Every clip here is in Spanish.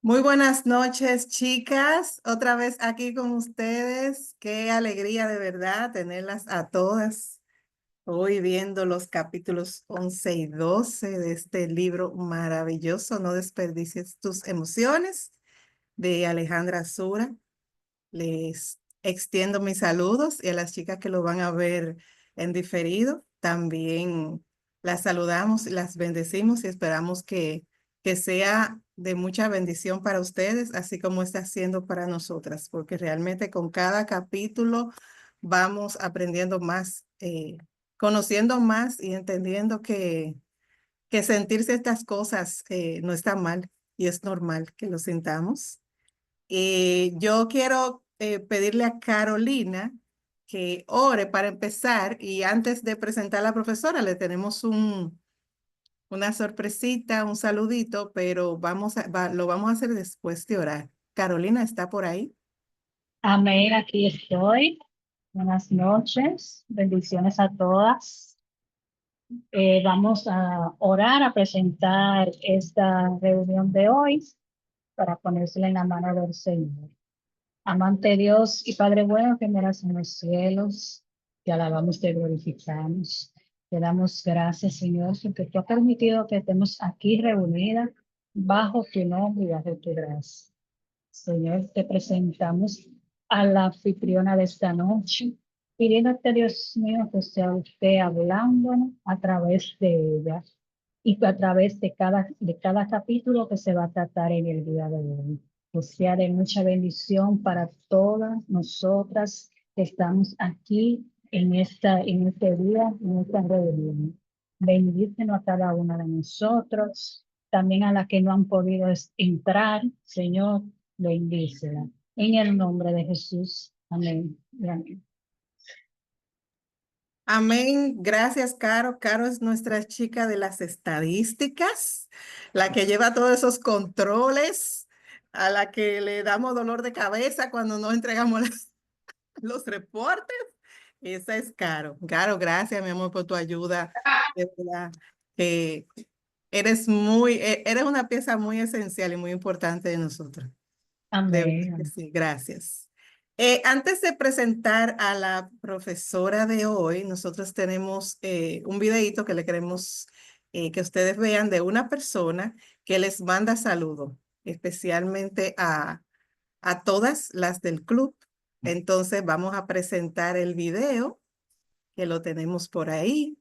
Muy buenas noches, chicas. Otra vez aquí con ustedes. Qué alegría de verdad tenerlas a todas. Hoy viendo los capítulos 11 y 12 de este libro maravilloso, No desperdicies tus emociones, de Alejandra Sura. Les extiendo mis saludos y a las chicas que lo van a ver en diferido, también las saludamos y las bendecimos y esperamos que sea de mucha bendición para ustedes, así como está siendo para nosotras, porque realmente con cada capítulo vamos aprendiendo más, conociendo más y entendiendo que sentirse estas cosas no está mal y es normal que lo sintamos. Yo quiero pedirle a Carolina que ore para empezar y antes de presentar a la profesora le tenemos una sorpresita, un saludito, pero lo vamos a hacer después de orar. Carolina, ¿está por ahí? Amén, aquí estoy. Buenas noches, bendiciones a todas. Vamos a orar, a presentar esta reunión de hoy para ponérsela en la mano del Señor. Amante Dios y Padre bueno que moras en los cielos, te alabamos, te glorificamos. Te damos gracias, Señor, porque tú has permitido que estemos aquí reunidas bajo tu nombre y bajo tu gracia. Señor, te presentamos a la anfitriona de esta noche, pidiéndote, Dios mío, que sea usted hablándonos a través de ella y a través de cada capítulo que se va a tratar en el día de hoy. Que sea de mucha bendición para todas nosotras que estamos aquí en este día, en esta reunión. Bendícenos a cada una de nosotros, también a las que no han podido entrar, Señor, bendícela. En el nombre de Jesús. Amén. Y amén. Amén. Gracias, Caro. Caro es nuestra chica de las estadísticas, la que lleva todos esos controles, a la que le damos dolor de cabeza cuando no entregamos los reportes. Esa es Caro. Caro, gracias, mi amor, por tu ayuda. De verdad, que eres una pieza muy esencial y muy importante de nosotros. De verdad que Amén. sí, gracias. Antes de presentar a la profesora de hoy, nosotros tenemos un videíto que le queremos que ustedes vean de una persona que les manda saludos, especialmente a todas las del club. Entonces vamos a presentar el video, que lo tenemos por ahí.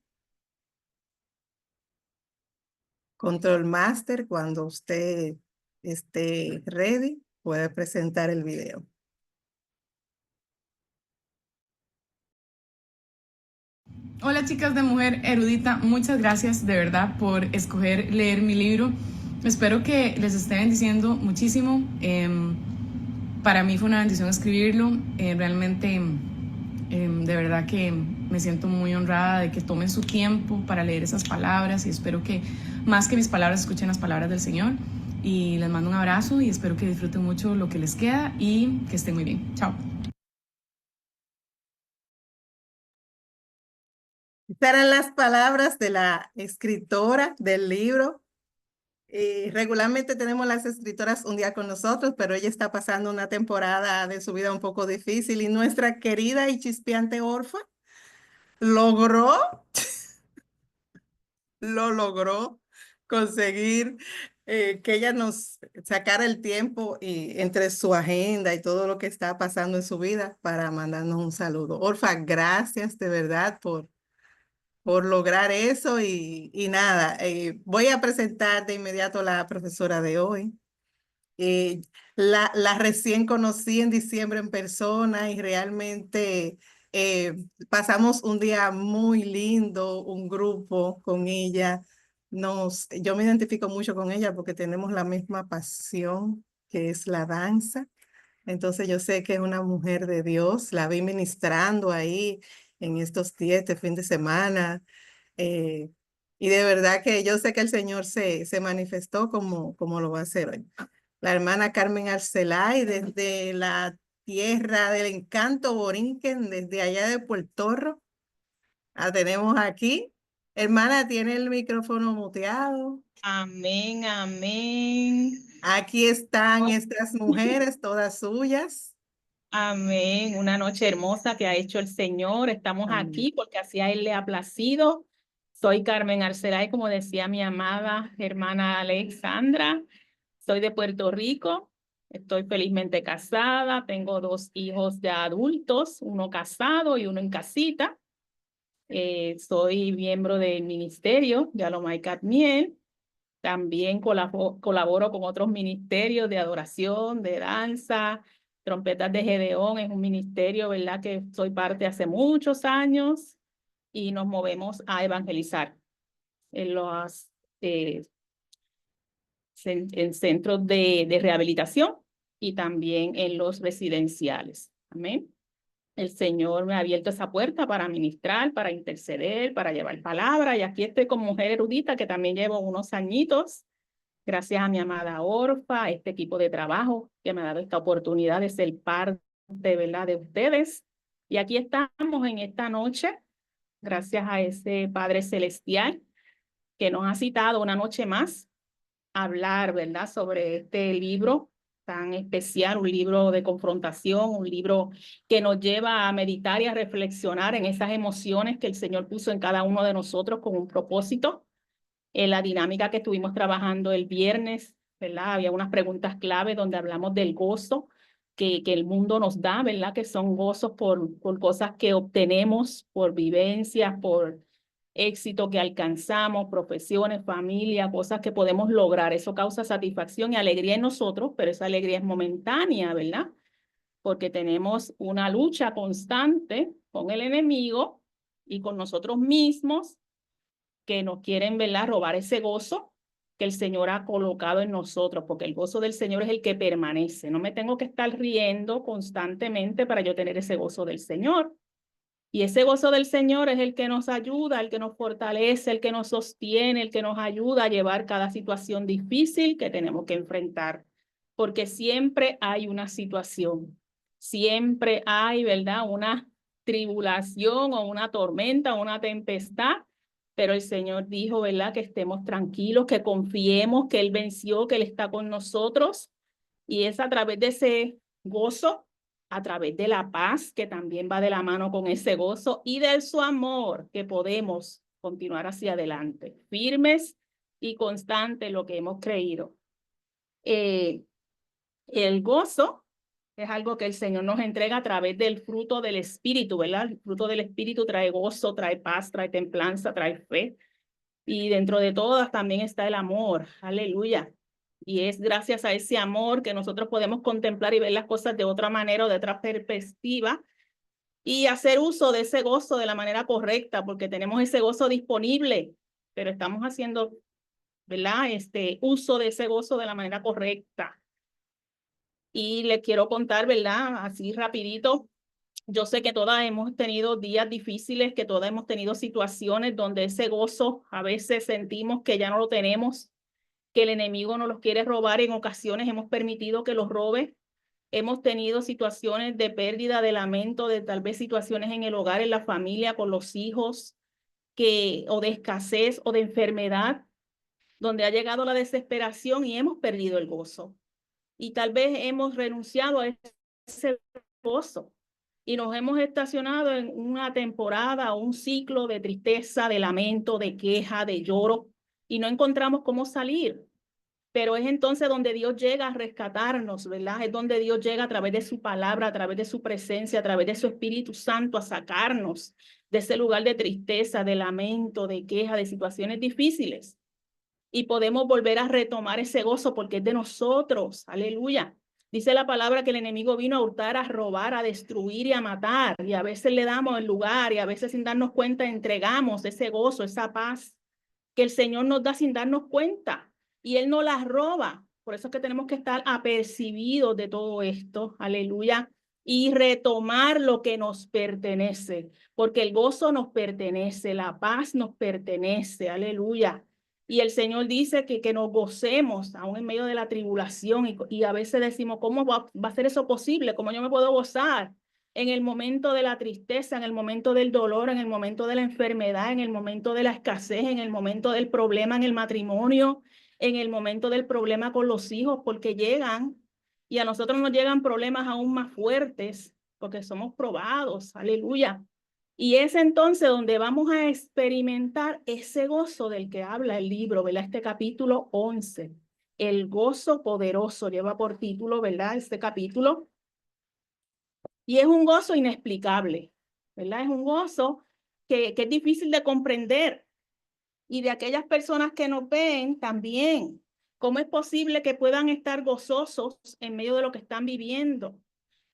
Control Master, cuando usted esté ready, puede presentar el video. Hola chicas de Mujer Erudita, muchas gracias de verdad por escoger leer mi libro. Espero que les esté bendiciendo muchísimo. Para mí fue una bendición escribirlo. Realmente, de verdad que me siento muy honrada de que tomen su tiempo para leer esas palabras y espero que más que mis palabras escuchen las palabras del Señor. Y les mando un abrazo y espero que disfruten mucho lo que les queda y que estén muy bien. Chao. Estas eran las palabras de la escritora del libro. Regularmente tenemos las escritoras un día con nosotros, pero ella está pasando una temporada de su vida un poco difícil y nuestra querida y chispeante Orfa logró, lo logró conseguir que ella nos sacara el tiempo y entre su agenda y todo lo que está pasando en su vida para mandarnos un saludo. Orfa, gracias de verdad por lograr eso y nada, voy a presentar de inmediato a la profesora de hoy. Eh, la recién conocí en diciembre en persona y realmente pasamos un día muy lindo, un grupo con ella. Yo me identifico mucho con ella porque tenemos la misma pasión, que es la danza. Entonces yo sé que es una mujer de Dios. La vi ministrando ahí en estos días, este fin de semana. eh, y de verdad que yo sé que el Señor se manifestó como lo va a hacer hoy. La hermana Carmen Arcelay, desde la tierra del encanto borinquen, desde allá de Puerto Rico, la tenemos aquí. Hermana, tiene el micrófono muteado. Amén, amén. Aquí están estas mujeres, todas suyas. Amén. Una noche hermosa que ha hecho el Señor. Estamos Amén. aquí porque así a Él le ha placido. Soy Carmen Arcelay, como decía mi amada hermana Alexandra. Soy de Puerto Rico. Estoy felizmente casada. Tengo 2 hijos ya adultos, uno casado y uno en casita. Soy miembro del ministerio de Alomay Cadmiel. También colaboro con otros ministerios de adoración, de danza, Trompetas de Gedeón. Es un ministerio, ¿verdad?, que soy parte hace muchos años y nos movemos a evangelizar en los en centros de rehabilitación y también en los residenciales. Amén. El Señor me ha abierto esa puerta para ministrar, para interceder, para llevar palabra. Y aquí estoy con mujer erudita que también llevo unos añitos. Gracias a mi amada Orfa, a este equipo de trabajo que me ha dado esta oportunidad de ser parte, ¿verdad?, de ustedes. Y aquí estamos en esta noche, gracias a ese Padre Celestial que nos ha citado una noche más a hablar, ¿verdad?, sobre este libro tan especial, un libro de confrontación, un libro que nos lleva a meditar y a reflexionar en esas emociones que el Señor puso en cada uno de nosotros con un propósito. En la dinámica que estuvimos trabajando el viernes, ¿verdad? Había unas preguntas clave donde hablamos del gozo que el mundo nos da, ¿verdad? Que son gozos por cosas que obtenemos, por vivencias, por éxito que alcanzamos, profesiones, familia, cosas que podemos lograr. Eso causa satisfacción y alegría en nosotros, pero esa alegría es momentánea, ¿verdad? Porque tenemos una lucha constante con el enemigo y con nosotros mismos que nos quieren, ¿verdad?, robar ese gozo que el Señor ha colocado en nosotros, porque el gozo del Señor es el que permanece. No me tengo que estar riendo constantemente para yo tener ese gozo del Señor. Y ese gozo del Señor es el que nos ayuda, el que nos fortalece, el que nos sostiene, el que nos ayuda a llevar cada situación difícil que tenemos que enfrentar. Porque siempre hay una situación, siempre hay, ¿verdad?, una tribulación o una tormenta o una tempestad. Pero el Señor dijo, ¿verdad?, que estemos tranquilos, que confiemos, que Él venció, que Él está con nosotros. Y es a través de ese gozo, a través de la paz, que también va de la mano con ese gozo, y de su amor, que podemos continuar hacia adelante, firmes y constantes en lo que hemos creído. El gozo es algo que el Señor nos entrega a través del fruto del Espíritu, ¿verdad? El fruto del Espíritu trae gozo, trae paz, trae templanza, trae fe. Y dentro de todas también está el amor. Aleluya. Y es gracias a ese amor que nosotros podemos contemplar y ver las cosas de otra manera o de otra perspectiva y hacer uso de ese gozo de la manera correcta, porque tenemos ese gozo disponible, pero estamos haciendo, ¿verdad?, uso de ese gozo de la manera correcta. Y les quiero contar, ¿verdad?, así rapidito. Yo sé que todas hemos tenido días difíciles, que todas hemos tenido situaciones donde ese gozo a veces sentimos que ya no lo tenemos, que el enemigo nos los quiere robar. En ocasiones hemos permitido que los robe. Hemos tenido situaciones de pérdida, de lamento, de tal vez situaciones en el hogar, en la familia, con los hijos, o de escasez o de enfermedad, donde ha llegado la desesperación y hemos perdido el gozo. Y tal vez hemos renunciado a ese gozo y nos hemos estacionado en una temporada o un ciclo de tristeza, de lamento, de queja, de lloro, y no encontramos cómo salir. Pero es entonces donde Dios llega a rescatarnos, ¿verdad? Es donde Dios llega a través de su palabra, a través de su presencia, a través de su Espíritu Santo a sacarnos de ese lugar de tristeza, de lamento, de queja, de situaciones difíciles. Y podemos volver a retomar ese gozo porque es de nosotros. Aleluya. Dice la palabra que el enemigo vino a hurtar, a robar, a destruir y a matar. Y a veces le damos el lugar y a veces sin darnos cuenta entregamos ese gozo, esa paz que el Señor nos da sin darnos cuenta. Y Él no las roba. Por eso es que tenemos que estar apercibidos de todo esto. Aleluya. Y retomar lo que nos pertenece. Porque el gozo nos pertenece, la paz nos pertenece. Aleluya. Y el Señor dice que nos gocemos aún en medio de la tribulación y a veces decimos, ¿cómo va a ser eso posible? ¿Cómo yo me puedo gozar? en el momento de la tristeza, en el momento del dolor, en el momento de la enfermedad, en el momento de la escasez, en el momento del problema en el matrimonio, en el momento del problema con los hijos, porque llegan y a nosotros nos llegan problemas aún más fuertes, porque somos probados, aleluya. Y es entonces donde vamos a experimentar ese gozo del que habla el libro, ¿verdad? Este capítulo 11, el gozo poderoso, lleva por título, ¿verdad? Este capítulo. Y es un gozo inexplicable, ¿verdad? Es un gozo que es difícil de comprender. Y de aquellas personas que nos ven también, ¿cómo es posible que puedan estar gozosos en medio de lo que están viviendo?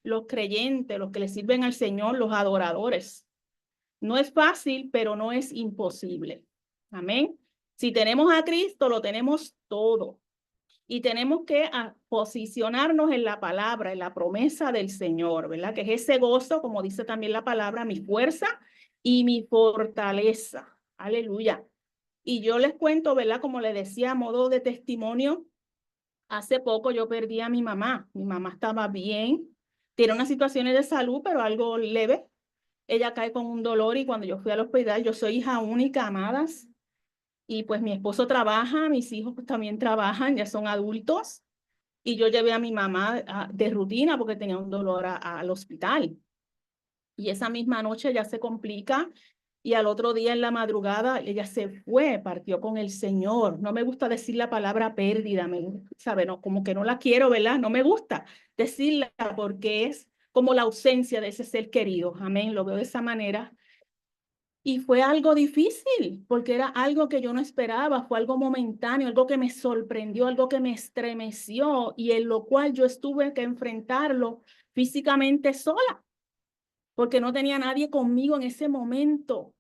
Los creyentes, los que le sirven al Señor, los adoradores. No es fácil, pero no es imposible. Amén. Si tenemos a Cristo, lo tenemos todo. Y tenemos que posicionarnos en la palabra, en la promesa del Señor, ¿verdad? Que es ese gozo, como dice también la palabra, mi fuerza y mi fortaleza. Aleluya. Y yo les cuento, ¿verdad? Como les decía, a modo de testimonio, hace poco yo perdí a mi mamá. Mi mamá estaba bien, tiene unas situaciones de salud, pero algo leve. Ella cae con un dolor y cuando yo fui al hospital, yo soy hija única, amadas. Y pues mi esposo trabaja, mis hijos pues, también trabajan, ya son adultos. Y yo llevé a mi mamá de rutina porque tenía un dolor al hospital. Y esa misma noche ya se complica y al otro día en la madrugada ella se fue, partió con el Señor. No me gusta decir la palabra pérdida, ¿sabe? No, como que no la quiero, ¿verdad? No me gusta decirla porque es como la ausencia de ese ser querido. Amén, lo veo de esa manera. Y fue algo difícil, porque era algo que yo no esperaba, fue algo momentáneo, algo que me sorprendió, algo que me estremeció y en lo cual yo tuve que enfrentarlo físicamente sola, porque no tenía nadie conmigo en ese momento,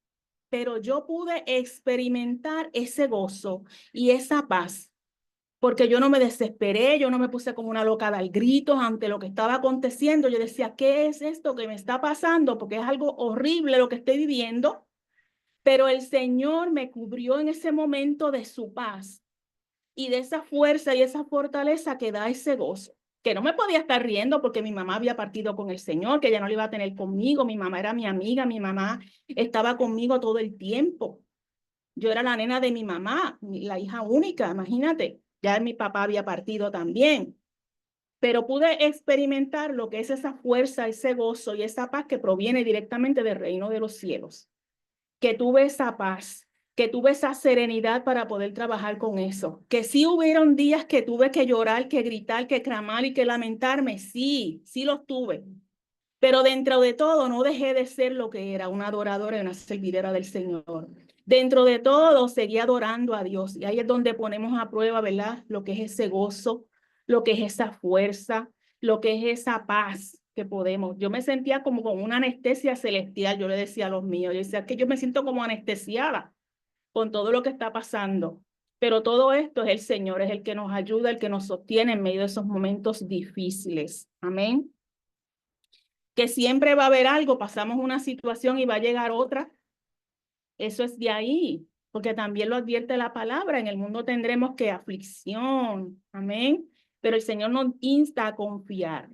pero yo pude experimentar ese gozo y esa paz, porque yo no me desesperé, yo no me puse como una loca a dar gritos ante lo que estaba aconteciendo. Yo decía, ¿qué es esto que me está pasando? Porque es algo horrible lo que estoy viviendo. Pero el Señor me cubrió en ese momento de su paz y de esa fuerza y esa fortaleza que da ese gozo. Que no me podía estar riendo porque mi mamá había partido con el Señor, que ya no lo iba a tener conmigo. Mi mamá era mi amiga, mi mamá estaba conmigo todo el tiempo. Yo era la nena de mi mamá, la hija única, imagínate. Ya mi papá había partido también. Pero pude experimentar lo que es esa fuerza, ese gozo y esa paz que proviene directamente del reino de los cielos. Que tuve esa paz, que tuve esa serenidad para poder trabajar con eso. Que sí hubieron días que tuve que llorar, que gritar, que clamar y que lamentarme. Sí, sí los tuve. Pero dentro de todo no dejé de ser lo que era, una adoradora y una servidora del Señor. Dentro de todo seguí adorando a Dios. Y ahí es donde ponemos a prueba, ¿verdad? Lo que es ese gozo, lo que es esa fuerza, lo que es esa paz que podemos. Yo me sentía como con una anestesia celestial, yo le decía a los míos, yo decía que yo me siento como anestesiada con todo lo que está pasando. Pero todo esto es el Señor, es el que nos ayuda, el que nos sostiene en medio de esos momentos difíciles. Amén. Que siempre va a haber algo, pasamos una situación y va a llegar otra. Eso es de ahí, porque también lo advierte la palabra, en el mundo tendremos que aflicción, amén. Pero el Señor nos insta a confiar,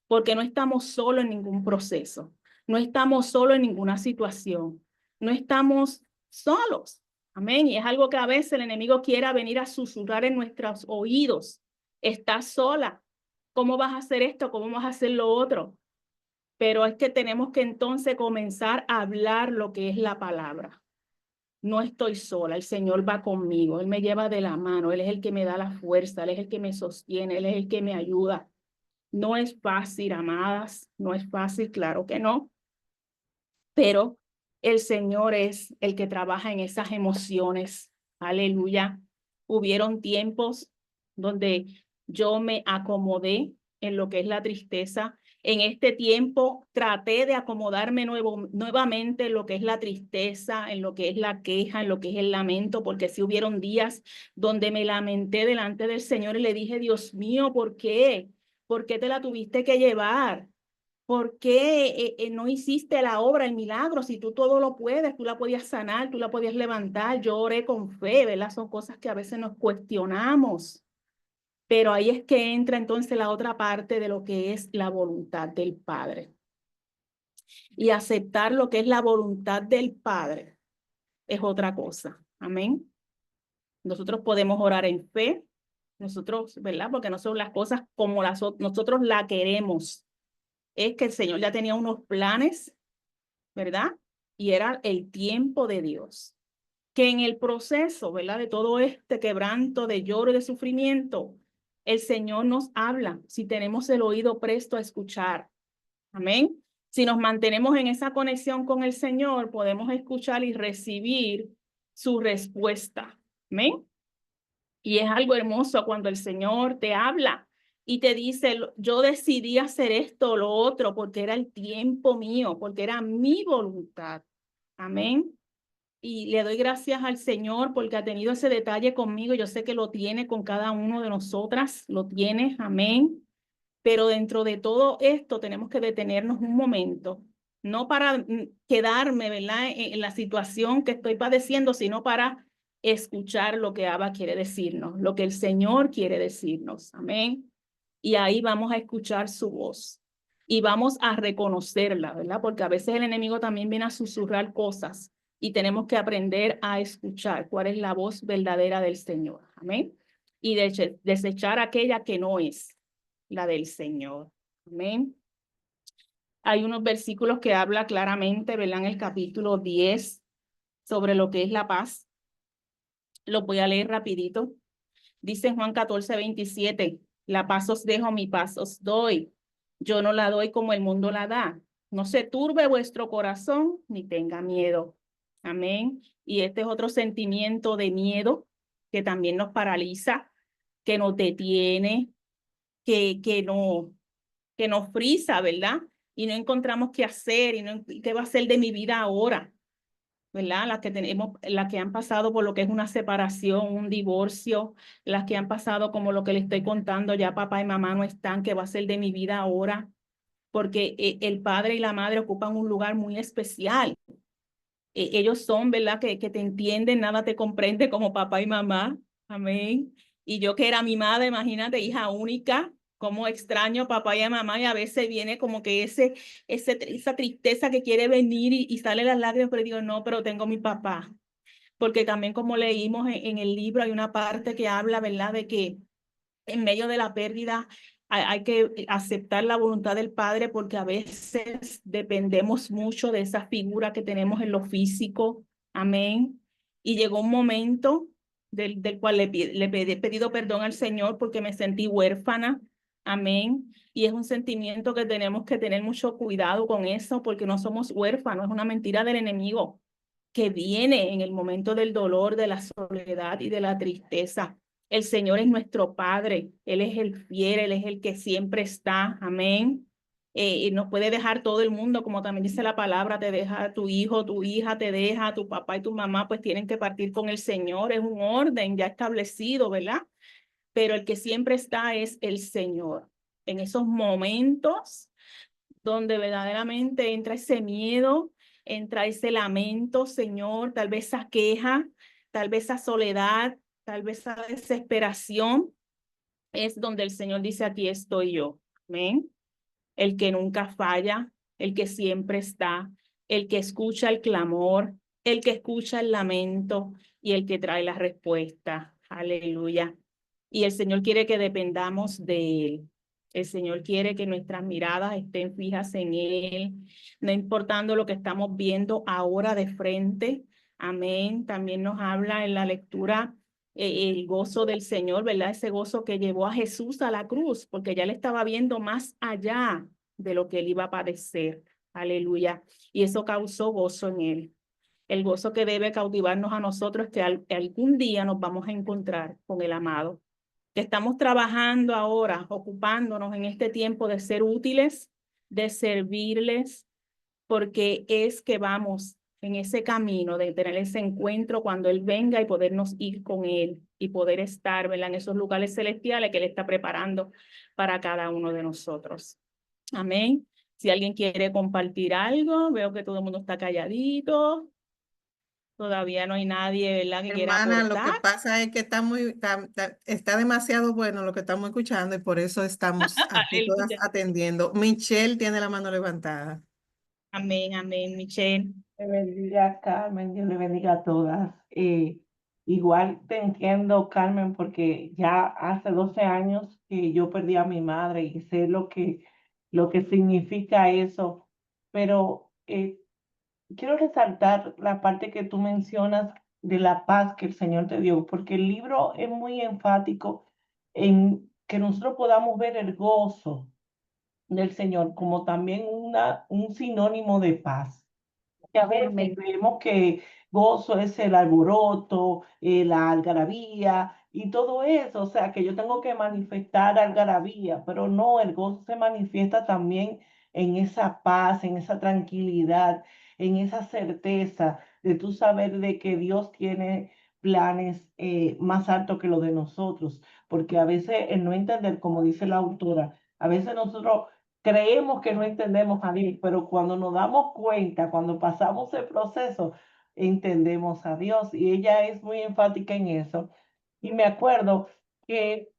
porque no estamos solos en ningún proceso, no estamos solos en ninguna situación, no estamos solos, amén. Y es algo que a veces el enemigo quiera venir a susurrar en nuestros oídos. Estás sola, ¿cómo vas a hacer esto? ¿Cómo vas a hacer lo otro? Pero es que tenemos que entonces comenzar a hablar lo que es la palabra. No estoy sola, el Señor va conmigo, Él me lleva de la mano, Él es el que me da la fuerza, Él es el que me sostiene, Él es el que me ayuda. No es fácil, amadas, no es fácil, claro que no, pero el Señor es el que trabaja en esas emociones. Aleluya. Hubieron tiempos donde yo me acomodé en lo que es la tristeza. En este tiempo traté de acomodarme nuevamente en lo que es la tristeza, en lo que es la queja, en lo que es el lamento, porque sí hubieron días donde me lamenté delante del Señor y le dije, Dios mío, ¿por qué? ¿Por qué te la tuviste que llevar? ¿Por qué no hiciste la obra, el milagro? Si tú todo lo puedes, tú la podías sanar, tú la podías levantar. Yo oré con fe, ¿verdad? Son cosas que a veces nos cuestionamos. Pero ahí es que entra entonces la otra parte de lo que es la voluntad del Padre. Y aceptar lo que es la voluntad del Padre es otra cosa. Amén. Nosotros podemos orar en fe, nosotros, ¿verdad? Porque no son las cosas como nosotros la queremos. Es que el Señor ya tenía unos planes, ¿verdad? Y era el tiempo de Dios. Que en el proceso, ¿verdad? De todo este quebranto, de lloro y de sufrimiento, el Señor nos habla si tenemos el oído presto a escuchar. Amén. Si nos mantenemos en esa conexión con el Señor, podemos escuchar y recibir su respuesta. Amén. Y es algo hermoso cuando el Señor te habla y te dice, yo decidí hacer esto o lo otro porque era el tiempo mío, porque era mi voluntad. Amén. Y le doy gracias al Señor porque ha tenido ese detalle conmigo. Yo sé que lo tiene con cada uno de nosotras, lo tiene. Amén. Pero dentro de todo esto tenemos que detenernos un momento, no para quedarme, ¿verdad?, en la situación que estoy padeciendo, sino para escuchar lo que Abba quiere decirnos, lo que el Señor quiere decirnos. Amén. Y ahí vamos a escuchar su voz y vamos a reconocerla, ¿verdad? Porque a veces el enemigo también viene a susurrar cosas y tenemos que aprender a escuchar cuál es la voz verdadera del Señor. Amén. Y desechar aquella que no es la del Señor. Amén. Hay unos versículos que habla claramente, ¿verdad? En el capítulo 10 sobre lo que es la paz. Los voy a leer rapidito. Dice en Juan 14:27, la paz os dejo, mi paz os doy. Yo no la doy como el mundo la da. No se turbe vuestro corazón ni tenga miedo. Amén. Y este es otro sentimiento de miedo que también nos paraliza, que nos detiene, que nos frisa, ¿verdad? Y no encontramos qué hacer y qué va a ser de mi vida ahora, ¿verdad? Las que han pasado por lo que es una separación, un divorcio, las que han pasado como lo que le estoy contando, ya papá y mamá no están, ¿qué va a ser de mi vida ahora? Porque el padre y la madre ocupan un lugar muy especial. Ellos son, ¿verdad? Que te entienden, nada te comprende como papá y mamá. Amén. Y yo que era mi madre, imagínate, hija única, cómo extraño a papá y a mamá, y a veces viene como que esa tristeza que quiere venir y sale las lágrimas, pero digo, no, pero tengo mi papá. Porque también como leímos en el libro, hay una parte que habla, ¿verdad? De que en medio de la pérdida hay que aceptar la voluntad del Padre porque a veces dependemos mucho de esa figura que tenemos en lo físico. Amén. Y llegó un momento del cual le he pedido perdón al Señor porque me sentí huérfana. Amén. Y es un sentimiento que tenemos que tener mucho cuidado con eso porque no somos huérfanos, es una mentira del enemigo que viene en el momento del dolor, de la soledad y de la tristeza. El Señor es nuestro Padre, Él es el fiel, Él es el que siempre está, amén. Y nos puede dejar todo el mundo, como también dice la palabra, te deja tu hijo, tu hija, te deja, tu papá y tu mamá, pues tienen que partir con el Señor, es un orden ya establecido, ¿verdad? Pero el que siempre está es el Señor. En esos momentos donde verdaderamente entra ese miedo, entra ese lamento, Señor, tal vez esa queja, tal vez esa soledad, tal vez esa desesperación, es donde el Señor dice, aquí estoy yo. Amén. El que nunca falla, el que siempre está, el que escucha el clamor, el que escucha el lamento y el que trae la respuesta. Aleluya. Y el Señor quiere que dependamos de Él. El Señor quiere que nuestras miradas estén fijas en Él, no importando lo que estamos viendo ahora de frente. Amén. También nos habla en la lectura el gozo del Señor, ¿verdad? Ese gozo que llevó a Jesús a la cruz, porque ya le estaba viendo más allá de lo que él iba a padecer. Aleluya. Y eso causó gozo en él. El gozo que debe cautivarnos a nosotros es que algún día nos vamos a encontrar con el amado. Que estamos trabajando ahora, ocupándonos en este tiempo de ser útiles, de servirles, porque es que vamos en ese camino de tener ese encuentro cuando Él venga y podernos ir con Él y poder estar, ¿verdad?, en esos lugares celestiales que Él está preparando para cada uno de nosotros. Amén. Si alguien quiere compartir algo, veo que todo el mundo está calladito. Todavía no hay nadie, ¿verdad?, que quiera Hermana, aportar. lo que pasa es que está demasiado bueno lo que estamos escuchando y por eso estamos aquí todas Aleluya. atendiendo. Michelle tiene la mano levantada. Amén, amén, Michelle. Le bendiga, Carmen, Dios le bendiga a todas. Igual te entiendo, Carmen, porque ya hace 12 años que yo perdí a mi madre y sé lo que significa eso, pero quiero resaltar la parte que tú mencionas de la paz que el Señor te dio, porque el libro es muy enfático en que nosotros podamos ver el gozo del Señor como también un sinónimo de paz. Que a veces Amén. creemos que gozo es el alboroto, la algarabía y todo eso, o sea, que yo tengo que manifestar algarabía, pero no, el gozo se manifiesta también en esa paz, en esa tranquilidad, en esa certeza de tú saber de que Dios tiene planes más altos que los de nosotros, porque a veces el no entender, como dice la autora, a veces nosotros creemos que no entendemos a Dios, pero cuando nos damos cuenta, cuando pasamos el proceso, entendemos a Dios. Y ella es muy enfática en eso. Y me acuerdo que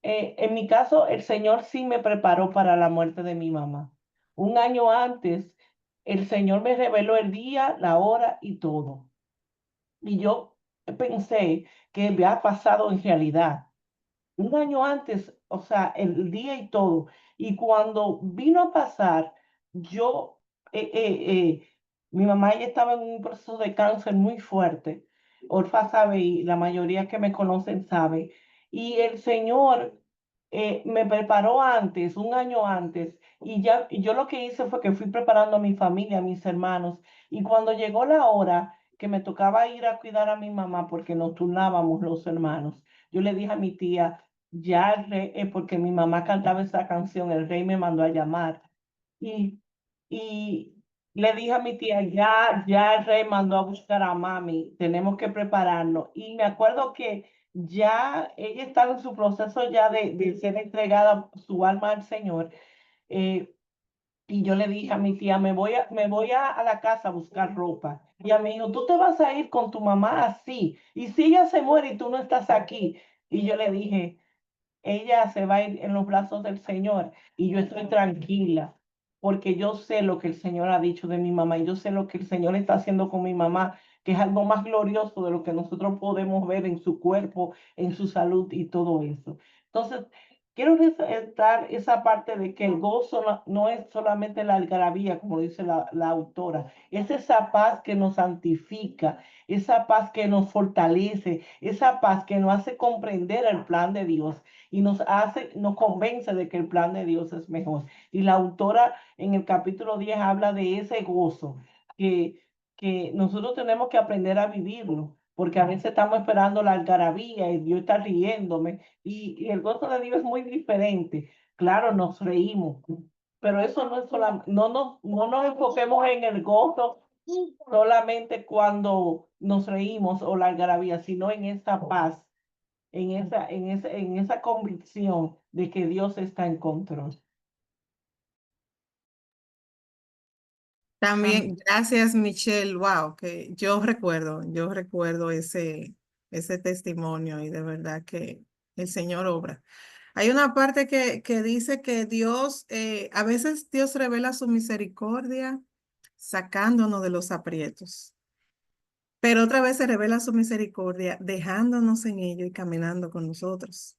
en mi caso, el Señor sí me preparó para la muerte de mi mamá. Un año antes, el Señor me reveló el día, la hora y todo. Y yo pensé que había pasado en realidad un año antes, o sea, el día y todo. Y cuando vino a pasar, yo, eh, eh, eh, mi mamá ya estaba en un proceso de cáncer muy fuerte. Orfa sabe y la mayoría que me conocen sabe. Y el Señor me preparó antes, un año antes, y yo lo que hice fue que fui preparando a mi familia, a mis hermanos. Y cuando llegó la hora que me tocaba ir a cuidar a mi mamá, porque nos turnábamos los hermanos, yo le dije a mi tía, ya el rey, porque mi mamá cantaba esa canción, el rey me mandó a llamar. Y, y le dije a mi tía, ya el rey mandó a buscar a mami, tenemos que prepararnos. Y me acuerdo que ya ella estaba en su proceso ya de ser entregada su alma al Señor. eh, y yo le dije a mi tía, a la casa a buscar ropa. Y ella me dijo, tú te vas a ir con tu mamá así. Y si ella se muere y tú no estás aquí. Y yo le dije, ella se va a ir en los brazos del Señor y yo estoy tranquila porque yo sé lo que el Señor ha dicho de mi mamá y yo sé lo que el Señor está haciendo con mi mamá, que es algo más glorioso de lo que nosotros podemos ver en su cuerpo, en su salud y todo eso. Entonces, quiero resaltar esa parte de que el gozo no es solamente la algarabía, como dice la autora, es esa paz que nos santifica, esa paz que nos fortalece, esa paz que nos hace comprender el plan de Dios y nos convence de que el plan de Dios es mejor. Y la autora en el capítulo 10 habla de ese gozo que, que nosotros tenemos que aprender a vivirlo, porque a veces estamos esperando la algarabía y Dios está riéndome, y el gozo de Dios es muy diferente. Claro, nos reímos, pero eso no es solamente, no nos enfoquemos en el gozo solamente cuando nos reímos o la algarabía, sino en esa paz en esa convicción de que Dios está en control. También, gracias Michelle, wow, que yo recuerdo ese testimonio y de verdad que el Señor obra. Hay una parte que dice que Dios, a veces Dios revela su misericordia sacándonos de los aprietos, pero otra vez se revela su misericordia dejándonos en ello y caminando con nosotros.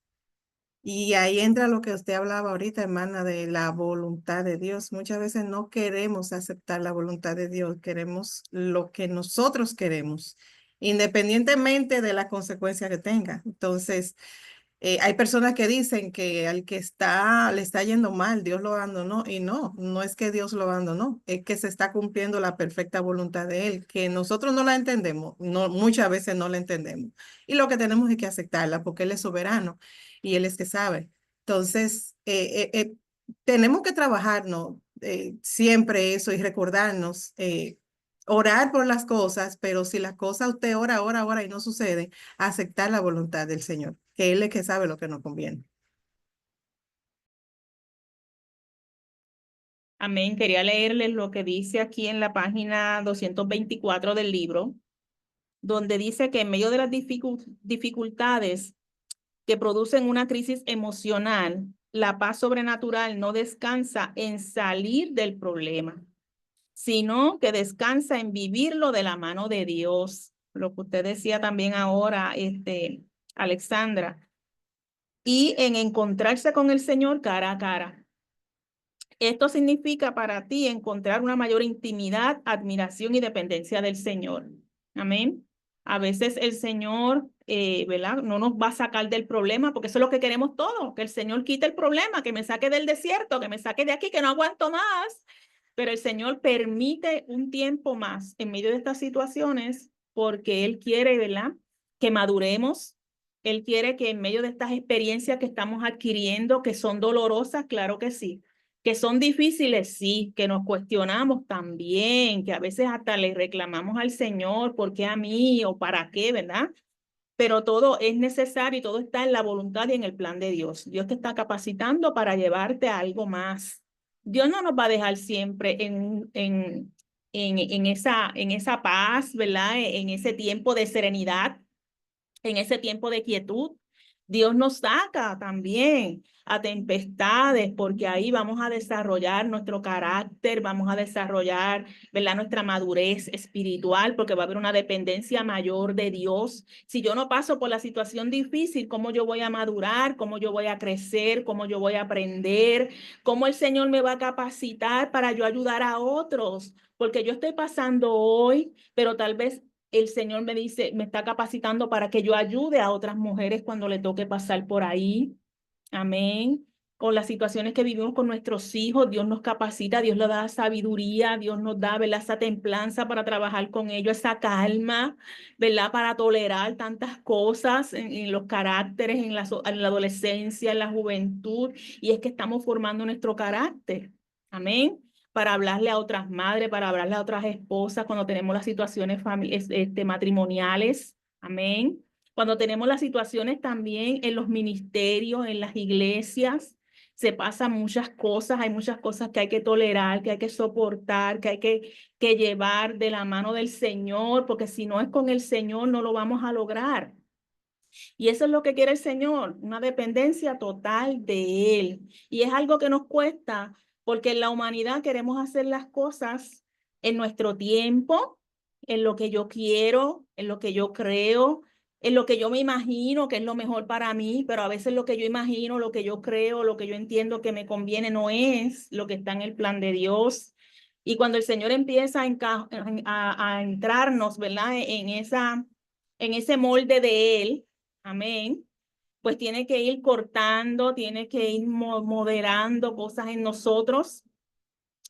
Y ahí entra lo que usted hablaba ahorita, hermana, de la voluntad de Dios. Muchas veces no queremos aceptar la voluntad de Dios, queremos lo que nosotros queremos, independientemente de la consecuencia que tenga. Entonces, hay personas que dicen que al que le está yendo mal, Dios lo abandonó, y no es que Dios lo abandonó, es que se está cumpliendo la perfecta voluntad de Él, que nosotros no la entendemos, muchas veces no la entendemos. Y lo que tenemos es que aceptarla porque Él es soberano y Él es que sabe. Entonces, tenemos que trabajarnos siempre eso y recordarnos, orar por las cosas, pero si las cosas usted ora y no sucede, aceptar la voluntad del Señor, que Él es que sabe lo que nos conviene. Amén. Quería leerles lo que dice aquí en la página 224 del libro, donde dice que en medio de las dificultades que producen una crisis emocional, la paz sobrenatural no descansa en salir del problema, sino que descansa en vivirlo de la mano de Dios. Lo que usted decía también ahora, Alexandra, y en encontrarse con el Señor cara a cara. Esto significa para ti encontrar una mayor intimidad, admiración y dependencia del Señor. Amén. A veces el Señor, ¿verdad? No nos va a sacar del problema, porque eso es lo que queremos todos, que el Señor quite el problema, que me saque del desierto, que me saque de aquí, que no aguanto más. Pero el Señor permite un tiempo más en medio de estas situaciones porque Él quiere, ¿verdad? Que maduremos. Él quiere que en medio de estas experiencias que estamos adquiriendo, que son dolorosas, claro que sí, que son difíciles, sí, que nos cuestionamos también, que a veces hasta le reclamamos al Señor, ¿por qué a mí o para qué, verdad? Pero todo es necesario y todo está en la voluntad y en el plan de Dios. Dios te está capacitando para llevarte a algo más. Dios no nos va a dejar siempre en esa paz, ¿verdad? En ese tiempo de serenidad, en ese tiempo de quietud. Dios nos saca también a tempestades, porque ahí vamos a desarrollar nuestro carácter, vamos a desarrollar, ¿verdad? Nuestra madurez espiritual, porque va a haber una dependencia mayor de Dios. Si yo no paso por la situación difícil, ¿cómo yo voy a madurar? ¿Cómo yo voy a crecer? ¿Cómo yo voy a aprender? ¿Cómo el Señor me va a capacitar para yo ayudar a otros? Porque yo estoy pasando hoy, pero tal vez el Señor me dice, me está capacitando para que yo ayude a otras mujeres cuando le toque pasar por ahí. Amén. Con las situaciones que vivimos con nuestros hijos, Dios nos capacita, Dios nos da sabiduría, Dios nos da, ¿verdad? Esa templanza para trabajar con ellos, esa calma, ¿verdad? Para tolerar tantas cosas en los caracteres, en la adolescencia, en la juventud. Y es que estamos formando nuestro carácter. Amén. Para hablarle a otras madres, para hablarle a otras esposas cuando tenemos las situaciones matrimoniales. Amén. Cuando tenemos las situaciones también en los ministerios, en las iglesias, se pasan muchas cosas, hay muchas cosas que hay que tolerar, que hay que soportar, que hay que llevar de la mano del Señor, porque si no es con el Señor no lo vamos a lograr. Y eso es lo que quiere el Señor, una dependencia total de Él. Y es algo que nos cuesta porque en la humanidad queremos hacer las cosas en nuestro tiempo, en lo que yo quiero, en lo que yo creo, en lo que yo me imagino que es lo mejor para mí, pero a veces lo que yo imagino, lo que yo creo, lo que yo entiendo que me conviene no es lo que está en el plan de Dios. Y cuando el Señor empieza a entrarnos, ¿verdad? En ese molde de Él, amén, pues tiene que ir cortando, tiene que ir moderando cosas en nosotros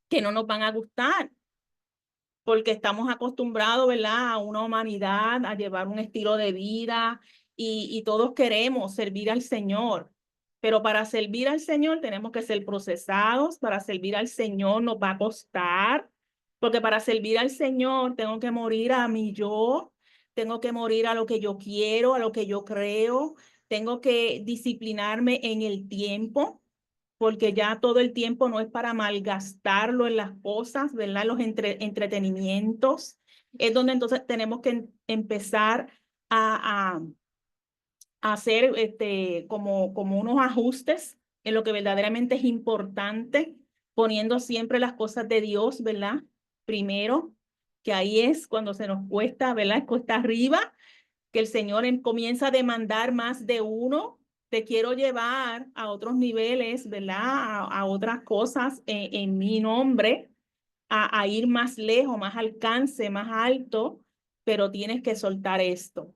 que no nos van a gustar, porque estamos acostumbrados, ¿verdad? A una humanidad, a llevar un estilo de vida y todos queremos servir al Señor. Pero para servir al Señor tenemos que ser procesados, para servir al Señor nos va a costar, porque para servir al Señor tengo que morir a mi yo, tengo que morir a lo que yo quiero, a lo que yo creo, tengo que disciplinarme en el tiempo, porque ya todo el tiempo no es para malgastarlo en las cosas, ¿verdad? Los entretenimientos. Es donde entonces tenemos que empezar a hacer como unos ajustes en lo que verdaderamente es importante, poniendo siempre las cosas de Dios, ¿verdad? Primero, que ahí es cuando se nos cuesta, ¿verdad? Cuesta arriba, que el Señor comienza a demandar más de uno. Te quiero llevar a otros niveles, ¿verdad? A otras cosas en mi nombre, a ir más lejos, más alcance, más alto, pero tienes que soltar esto.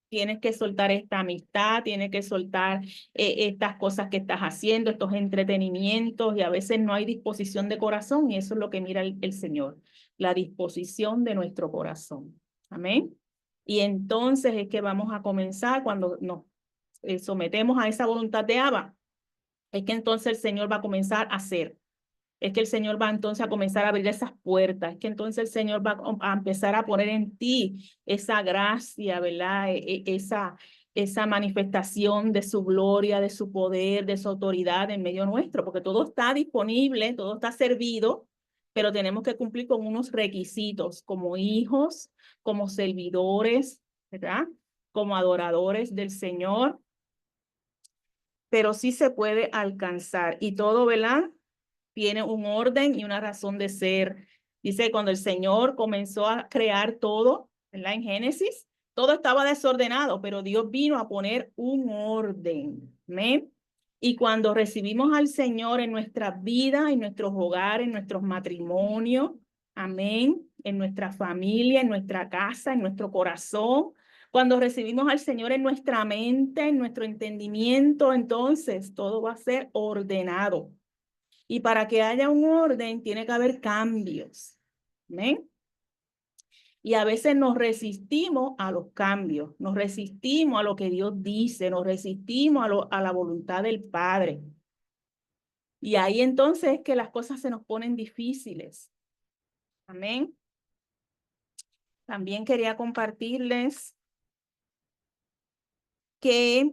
Tienes que soltar esta amistad, tienes que soltar estas cosas que estás haciendo, estos entretenimientos, y a veces no hay disposición de corazón, y eso es lo que mira el Señor, la disposición de nuestro corazón. Amén. Y entonces es que vamos a comenzar cuando nos sometemos a esa voluntad de Abba, es que entonces el Señor va a comenzar a hacer. Es que el Señor va entonces a comenzar a abrir esas puertas. Es que entonces el Señor va a empezar a poner en ti esa gracia, ¿verdad? Esa manifestación de su gloria, de su poder, de su autoridad en medio nuestro, porque todo está disponible, todo está servido, pero tenemos que cumplir con unos requisitos como hijos, como servidores, ¿verdad? Como adoradores del Señor. Pero sí se puede alcanzar y todo, ¿verdad? Tiene un orden y una razón de ser Dice que cuando el Señor comenzó a crear todo, ¿verdad? En Génesis, todo estaba desordenado, pero Dios vino a poner un orden. Amén. Y cuando recibimos al Señor en nuestras vidas, en nuestros hogares, en nuestros matrimonios, amén, en nuestra familia, en nuestra casa, en nuestro corazón, cuando recibimos al Señor en nuestra mente, en nuestro entendimiento, entonces todo va a ser ordenado. Y para que haya un orden, tiene que haber cambios. ¿Amén? Y a veces nos resistimos a los cambios, nos resistimos a lo que Dios dice, nos resistimos a la voluntad del Padre. Y ahí entonces es que las cosas se nos ponen difíciles. Amén. También quería compartirles que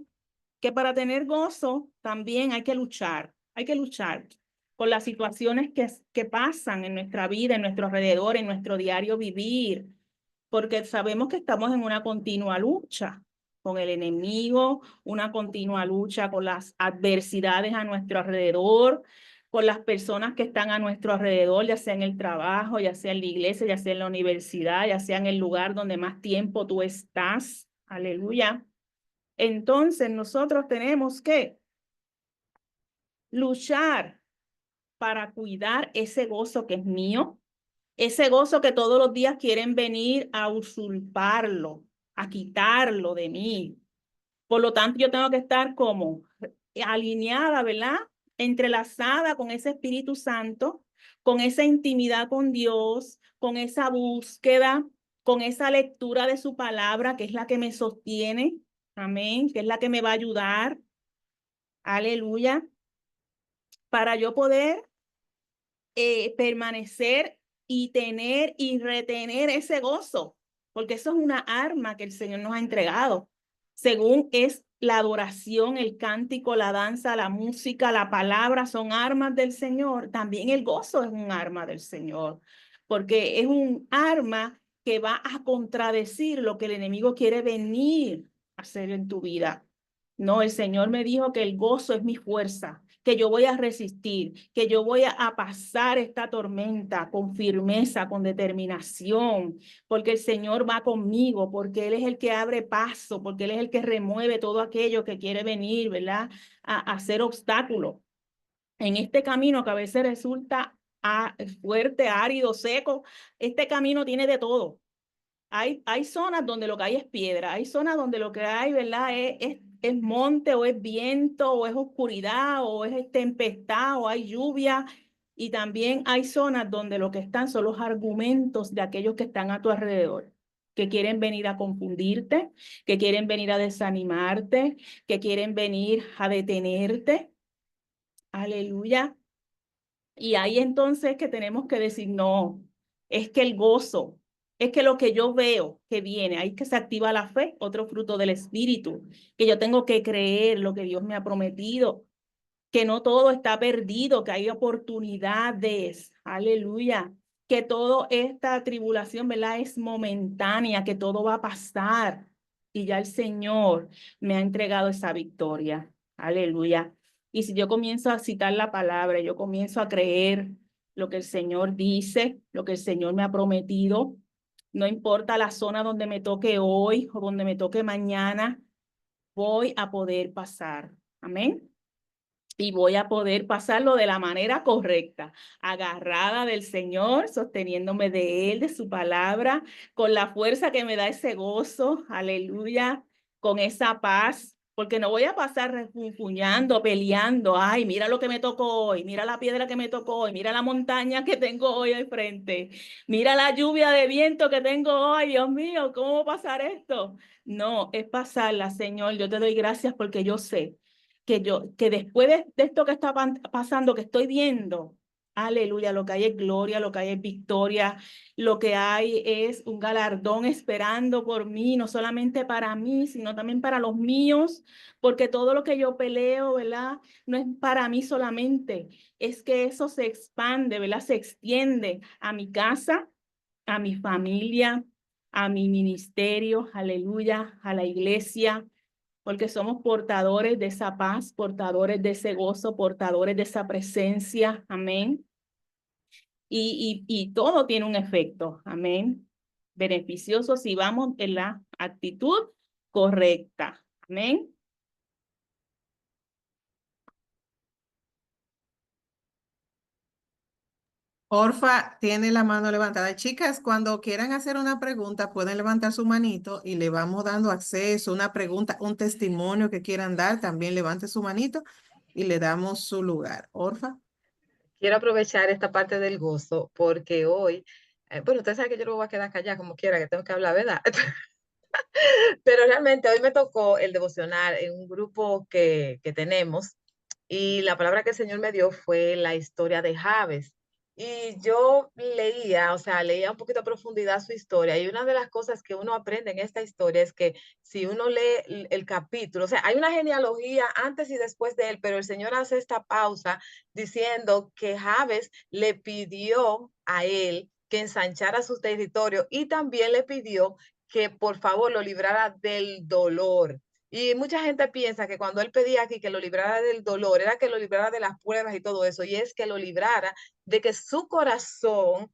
para tener gozo también hay que luchar con las situaciones que pasan en nuestra vida, en nuestro alrededor, en nuestro diario vivir, porque sabemos que estamos en una continua lucha con el enemigo, una continua lucha con las adversidades a nuestro alrededor, con las personas que están a nuestro alrededor, ya sea en el trabajo, ya sea en la iglesia, ya sea en la universidad, ya sea en el lugar donde más tiempo tú estás. Aleluya. Entonces nosotros tenemos que luchar para cuidar ese gozo que es mío, ese gozo que todos los días quieren venir a usurparlo, a quitarlo de mí. Por lo tanto, yo tengo que estar como alineada, ¿verdad? Entrelazada con ese Espíritu Santo, con esa intimidad con Dios, con esa búsqueda, con esa lectura de su palabra, que es la que me sostiene, amén, que es la que me va a ayudar, aleluya, para yo poder permanecer y tener y retener ese gozo, porque eso es una arma que el Señor nos ha entregado, según es la adoración, el cántico, la danza, la música, la palabra, son armas del Señor. También el gozo es un arma del Señor, porque es un arma que va a contradecir lo que el enemigo quiere venir a hacer en tu vida. No, el Señor me dijo que el gozo es mi fuerza, que yo voy a resistir, que yo voy a pasar esta tormenta con firmeza, con determinación, porque el Señor va conmigo, porque Él es el que abre paso, porque Él es el que remueve todo aquello que quiere venir, ¿verdad? A hacer obstáculos en este camino que a veces resulta fuerte, árido, seco. Este camino tiene de todo. Hay zonas donde lo que hay es piedra, hay zonas donde lo que hay, ¿verdad? Es monte o es viento o es oscuridad o es tempestad o hay lluvia. Y también hay zonas donde lo que están son los argumentos de aquellos que están a tu alrededor, que quieren venir a confundirte, que quieren venir a desanimarte, que quieren venir a detenerte. Aleluya. Y ahí entonces que tenemos que decir, no, es que el gozo, es que lo que yo veo que viene, ahí que se activa la fe, otro fruto del Espíritu, que yo tengo que creer lo que Dios me ha prometido, que no todo está perdido, que hay oportunidades, aleluya, que toda esta tribulación, ¿verdad? Es momentánea, que todo va a pasar y ya el Señor me ha entregado esa victoria, aleluya. Y si yo comienzo a citar la palabra, yo comienzo a creer lo que el Señor dice, lo que el Señor me ha prometido, no importa la zona donde me toque hoy o donde me toque mañana, voy a poder pasar. Amén. Y voy a poder pasarlo de la manera correcta, agarrada del Señor, sosteniéndome de Él, de su palabra, con la fuerza que me da ese gozo, aleluya, con esa paz, porque no voy a pasar refunfuñando, peleando, ay, mira lo que me tocó hoy, mira la piedra que me tocó hoy, mira la montaña que tengo hoy al frente, mira la lluvia de viento que tengo hoy, Dios mío, ¿cómo va a pasar esto? No, es pasarla, Señor, yo te doy gracias porque yo sé que después de esto que está pasando, que estoy viendo, aleluya, lo que hay es gloria, lo que hay es victoria, lo que hay es un galardón esperando por mí, no solamente para mí, sino también para los míos, porque todo lo que yo peleo, ¿verdad? No es para mí solamente, es que eso se expande, ¿verdad? Se extiende a mi casa, a mi familia, a mi ministerio, aleluya, a la iglesia, porque somos portadores de esa paz, portadores de ese gozo, portadores de esa presencia. Amén. y todo tiene un efecto, amén, beneficioso si vamos en la actitud correcta, amén. Orfa tiene la mano levantada. Chicas, cuando quieran hacer una pregunta, pueden levantar su manito y le vamos dando acceso, una pregunta, un testimonio que quieran dar, también levante su manito y le damos su lugar. Orfa. Quiero aprovechar esta parte del gozo porque hoy, bueno, ustedes saben que yo no voy a quedar callada como quiera, que tengo que hablar, ¿verdad? Pero realmente hoy me tocó el devocional en un grupo que tenemos y la palabra que el Señor me dio fue la historia de Jabes. Y yo leía, o sea, leía un poquito a profundidad su historia y una de las cosas que uno aprende en esta historia es que si uno lee el capítulo, o sea, hay una genealogía antes y después de él, pero el Señor hace esta pausa diciendo que Jabes le pidió a él que ensanchara su territorio y también le pidió que por favor lo librara del dolor. Y mucha gente piensa que cuando él pedía aquí que lo librara del dolor, era que lo librara de las pruebas y todo eso, y es que lo librara de que su corazón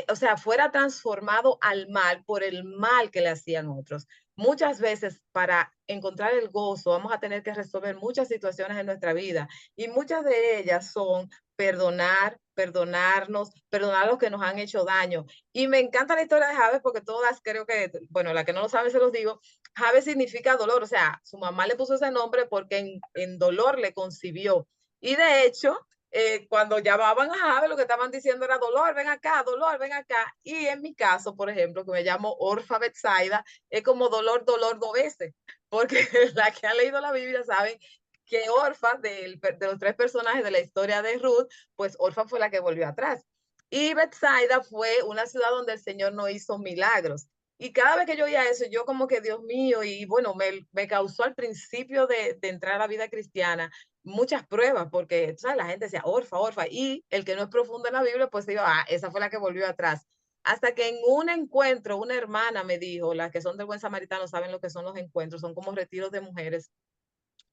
o sea, fuera transformado al mal por el mal que le hacían otros. Muchas veces para encontrar el gozo vamos a tener que resolver muchas situaciones en nuestra vida y muchas de ellas son perdonar, perdonarnos, perdonar a los que nos han hecho daño. Y me encanta la historia de Jabes porque todas creo que, bueno, la que no lo sabe se los digo, Jabes significa dolor, o sea, su mamá le puso ese nombre porque en dolor le concibió. Y de hecho, cuando llamaban a Jabes, lo que estaban diciendo era dolor, ven acá, dolor, ven acá. Y en mi caso, por ejemplo, que me llamo Orfa Betsaida, es como dolor, dolor dos veces, porque la que ha leído la Biblia saben que Orfa, de los tres personajes de la historia de Ruth, pues Orfa fue la que volvió atrás. Y Betsaida fue una ciudad donde el Señor no hizo milagros. Y cada vez que yo oía eso, yo como que, Dios mío, y bueno, me causó al principio de entrar a la vida cristiana muchas pruebas, porque, ¿sabes? La gente decía, Orfa, Orfa, y el que no es profundo en la Biblia, pues digo, esa fue la que volvió atrás. Hasta que en un encuentro, una hermana me dijo, las que son del Buen Samaritano saben lo que son los encuentros, son como retiros de mujeres.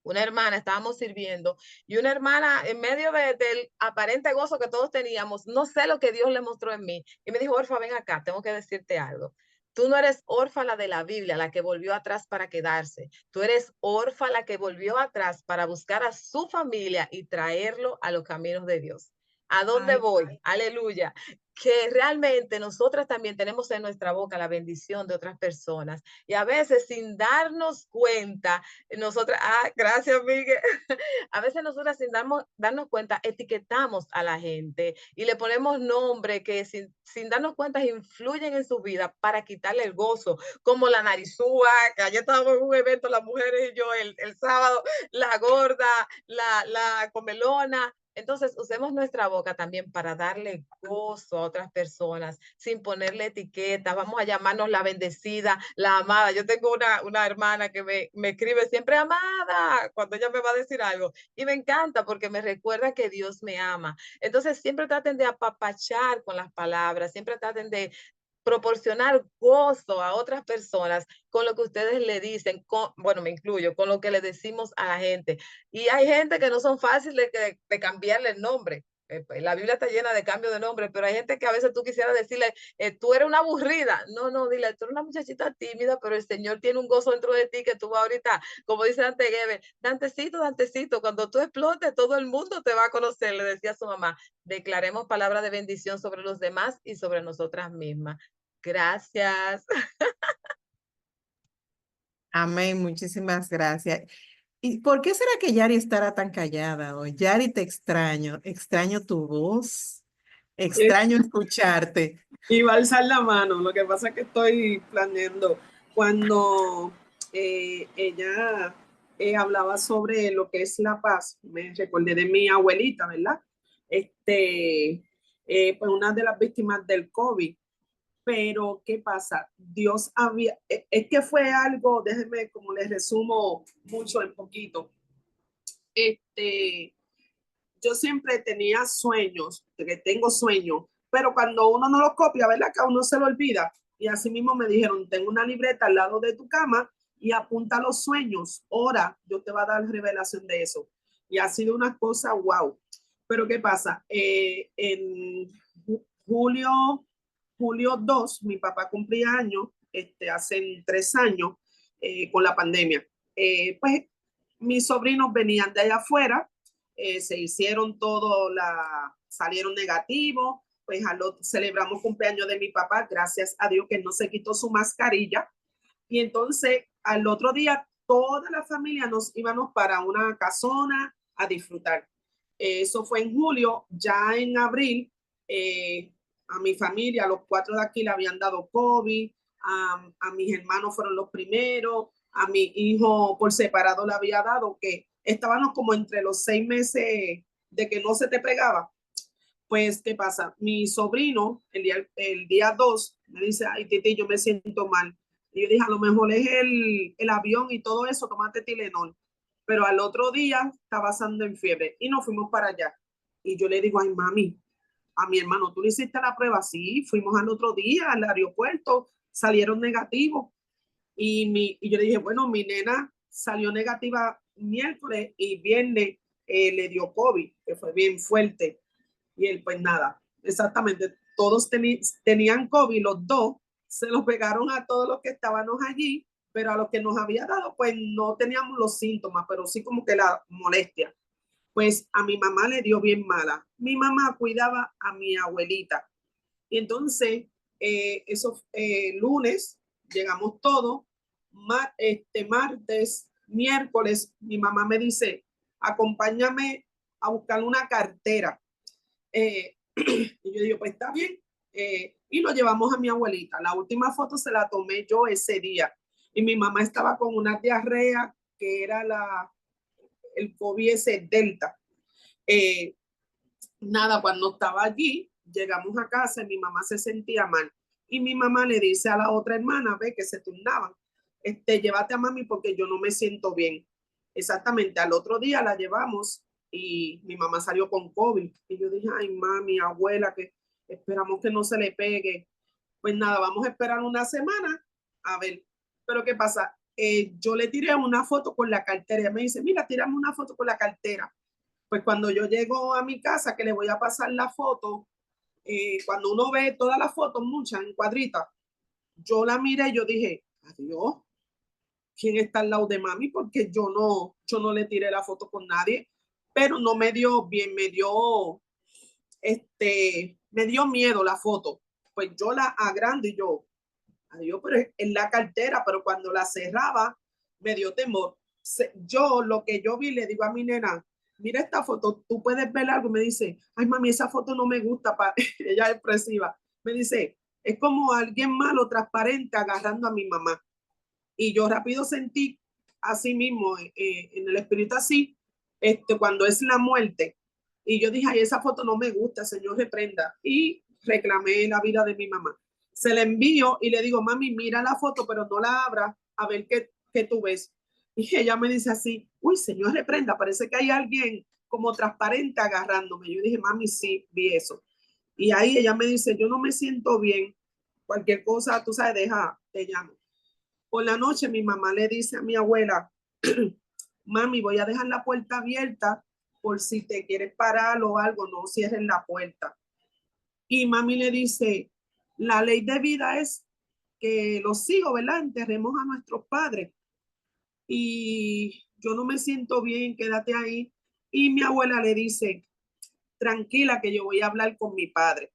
Una hermana, estábamos sirviendo, y una hermana, en medio del aparente gozo que todos teníamos, no sé lo que Dios le mostró en mí, y me dijo, Orfa, ven acá, tengo que decirte algo. Tú no eres Orfa la de la Biblia, la que volvió atrás para quedarse. Tú eres Orfa la que volvió atrás para buscar a su familia y traerlo a los caminos de Dios. ¿A dónde voy? Aleluya. Que realmente nosotras también tenemos en nuestra boca la bendición de otras personas. Y a veces sin darnos cuenta, nosotras, gracias Miguel, a veces nosotras sin darnos cuenta etiquetamos a la gente y le ponemos nombre que sin darnos cuenta influyen en su vida para quitarle el gozo, como la narizúa, que ayer estábamos en un evento las mujeres y yo el sábado, la gorda, la comelona. Entonces, usemos nuestra boca también para darle gozo a otras personas, sin ponerle etiquetas. Vamos a llamarnos la bendecida, la amada. Yo tengo una hermana que me escribe siempre amada cuando ella me va a decir algo. Y me encanta porque me recuerda que Dios me ama. Entonces, siempre traten de apapachar con las palabras, siempre traten de proporcionar gozo a otras personas con lo que ustedes le dicen, bueno, me incluyo, con lo que le decimos a la gente. Y hay gente que no son fáciles de cambiarle el nombre. La Biblia está llena de cambio de nombre, pero hay gente que a veces tú quisieras decirle, tú eres una aburrida. No, no, dile, tú eres una muchachita tímida, pero el Señor tiene un gozo dentro de ti que tú vas ahorita, como dice Dante Gebel, Dantecito, Dantecito, cuando tú explotes, todo el mundo te va a conocer, le decía a su mamá. Declaremos palabras de bendición sobre los demás y sobre nosotras mismas. Gracias. Amén, muchísimas gracias. ¿Y por qué será que Yari estará tan callada hoy? Yari, te extraño, extraño tu voz, extraño escucharte. Iba a alzar la mano, lo que pasa es que estoy planeando. Cuando ella hablaba sobre lo que es la paz, me recordé de mi abuelita, ¿verdad? Pues una de las víctimas del COVID. Pero, ¿qué pasa? Dios había, es que fue algo, déjenme como les resumo mucho en poquito. Yo siempre tenía sueños, que tengo sueños, pero cuando uno no los copia, ¿verdad? Que a uno se lo olvida. Y así mismo me dijeron, tengo una libreta al lado de tu cama y apunta los sueños. Ora, yo te voy a dar revelación de eso. Y ha sido una cosa wow. Pero ¿qué pasa? julio 2, mi papá cumplía años, hace 3 años, con la pandemia. Pues mis sobrinos venían de allá afuera, se hicieron todo, salieron negativos, pues celebramos cumpleaños de mi papá, gracias a Dios que no se quitó su mascarilla. Y entonces al otro día toda la familia nos íbamos para una casona a disfrutar. Eso fue en julio. Ya en abril, a mi familia, a los 4 de aquí le habían dado COVID, a mis hermanos fueron los primeros, a mi hijo por separado le había dado, que estábamos como entre los 6 meses de que no se te pegaba. Pues, ¿qué pasa? Mi sobrino, el día 2, me dice, ay, Titi, yo me siento mal. Y yo dije, a lo mejor es el avión y todo eso, tomate Tylenol. Pero al otro día estaba pasando en fiebre y nos fuimos para allá. Y yo le digo, ay, mami, a mi hermano, ¿tú le hiciste la prueba? Sí, fuimos al otro día al aeropuerto, salieron negativos. Y yo le dije, bueno, mi nena salió negativa miércoles y viernes le dio COVID, que fue bien fuerte. Y él, pues nada, exactamente, todos tenían COVID, los dos, se los pegaron a todos los que estábamos allí, pero a los que nos había dado, pues no teníamos los síntomas, pero sí como que la molestia. Pues a mi mamá le dio bien mala. Mi mamá cuidaba a mi abuelita. Y entonces, lunes, llegamos todos, martes, miércoles, mi mamá me dice, acompáñame a buscar una cartera. Y yo digo, pues está bien. Y lo llevamos a mi abuelita. La última foto se la tomé yo ese día. Y mi mamá estaba con una diarrea que era el COVID ese Delta. Nada, cuando estaba allí, llegamos a casa y mi mamá se sentía mal. Y mi mamá le dice a la otra hermana, ve que se turnaban, llévate a mami porque yo no me siento bien. Exactamente, al otro día la llevamos y mi mamá salió con COVID. Y yo dije, ay, mami, abuela, que esperamos que no se le pegue. Pues nada, vamos a esperar una semana a ver. Pero ¿qué pasa? Yo le tiré una foto con la cartera. Ella me dice, mira, tirame una foto con la cartera. Pues cuando yo llego a mi casa, que le voy a pasar la foto, cuando uno ve todas las fotos, muchas en cuadritas, yo la miré y yo dije, adiós, ¿quién está al lado de mami? Porque yo no le tiré la foto con nadie, pero no me dio bien, me dio miedo la foto. Pues yo la agrando y yo, adiós, pero en la cartera, pero cuando la cerraba, me dio temor. Yo, lo que yo vi, le digo a mi nena, mira esta foto, tú puedes ver algo. Me dice, ay, mami, esa foto no me gusta. Ella es expresiva. Me dice, es como alguien malo, transparente, agarrando a mi mamá. Y yo rápido sentí así mismo, en el espíritu así, cuando es la muerte. Y yo dije, ay, esa foto no me gusta, Señor, reprenda. Y reclamé la vida de mi mamá. Se la envío y le digo, mami, mira la foto, pero no la abra, a ver qué tú ves. Y ella me dice así, uy, Señor, reprenda, parece que hay alguien como transparente agarrándome. Yo dije, mami, sí, vi eso. Y ahí ella me dice, yo no me siento bien, cualquier cosa, tú sabes, deja, te llamo. Por la noche mi mamá le dice a mi abuela, mami, voy a dejar la puerta abierta por si te quieres parar o algo, no cierres la puerta. Y mami le dice, la ley de vida es que los hijos, ¿verdad? Enterremos a nuestros padres. Y yo no me siento bien, quédate ahí. Y mi abuela le dice, tranquila que yo voy a hablar con mi padre.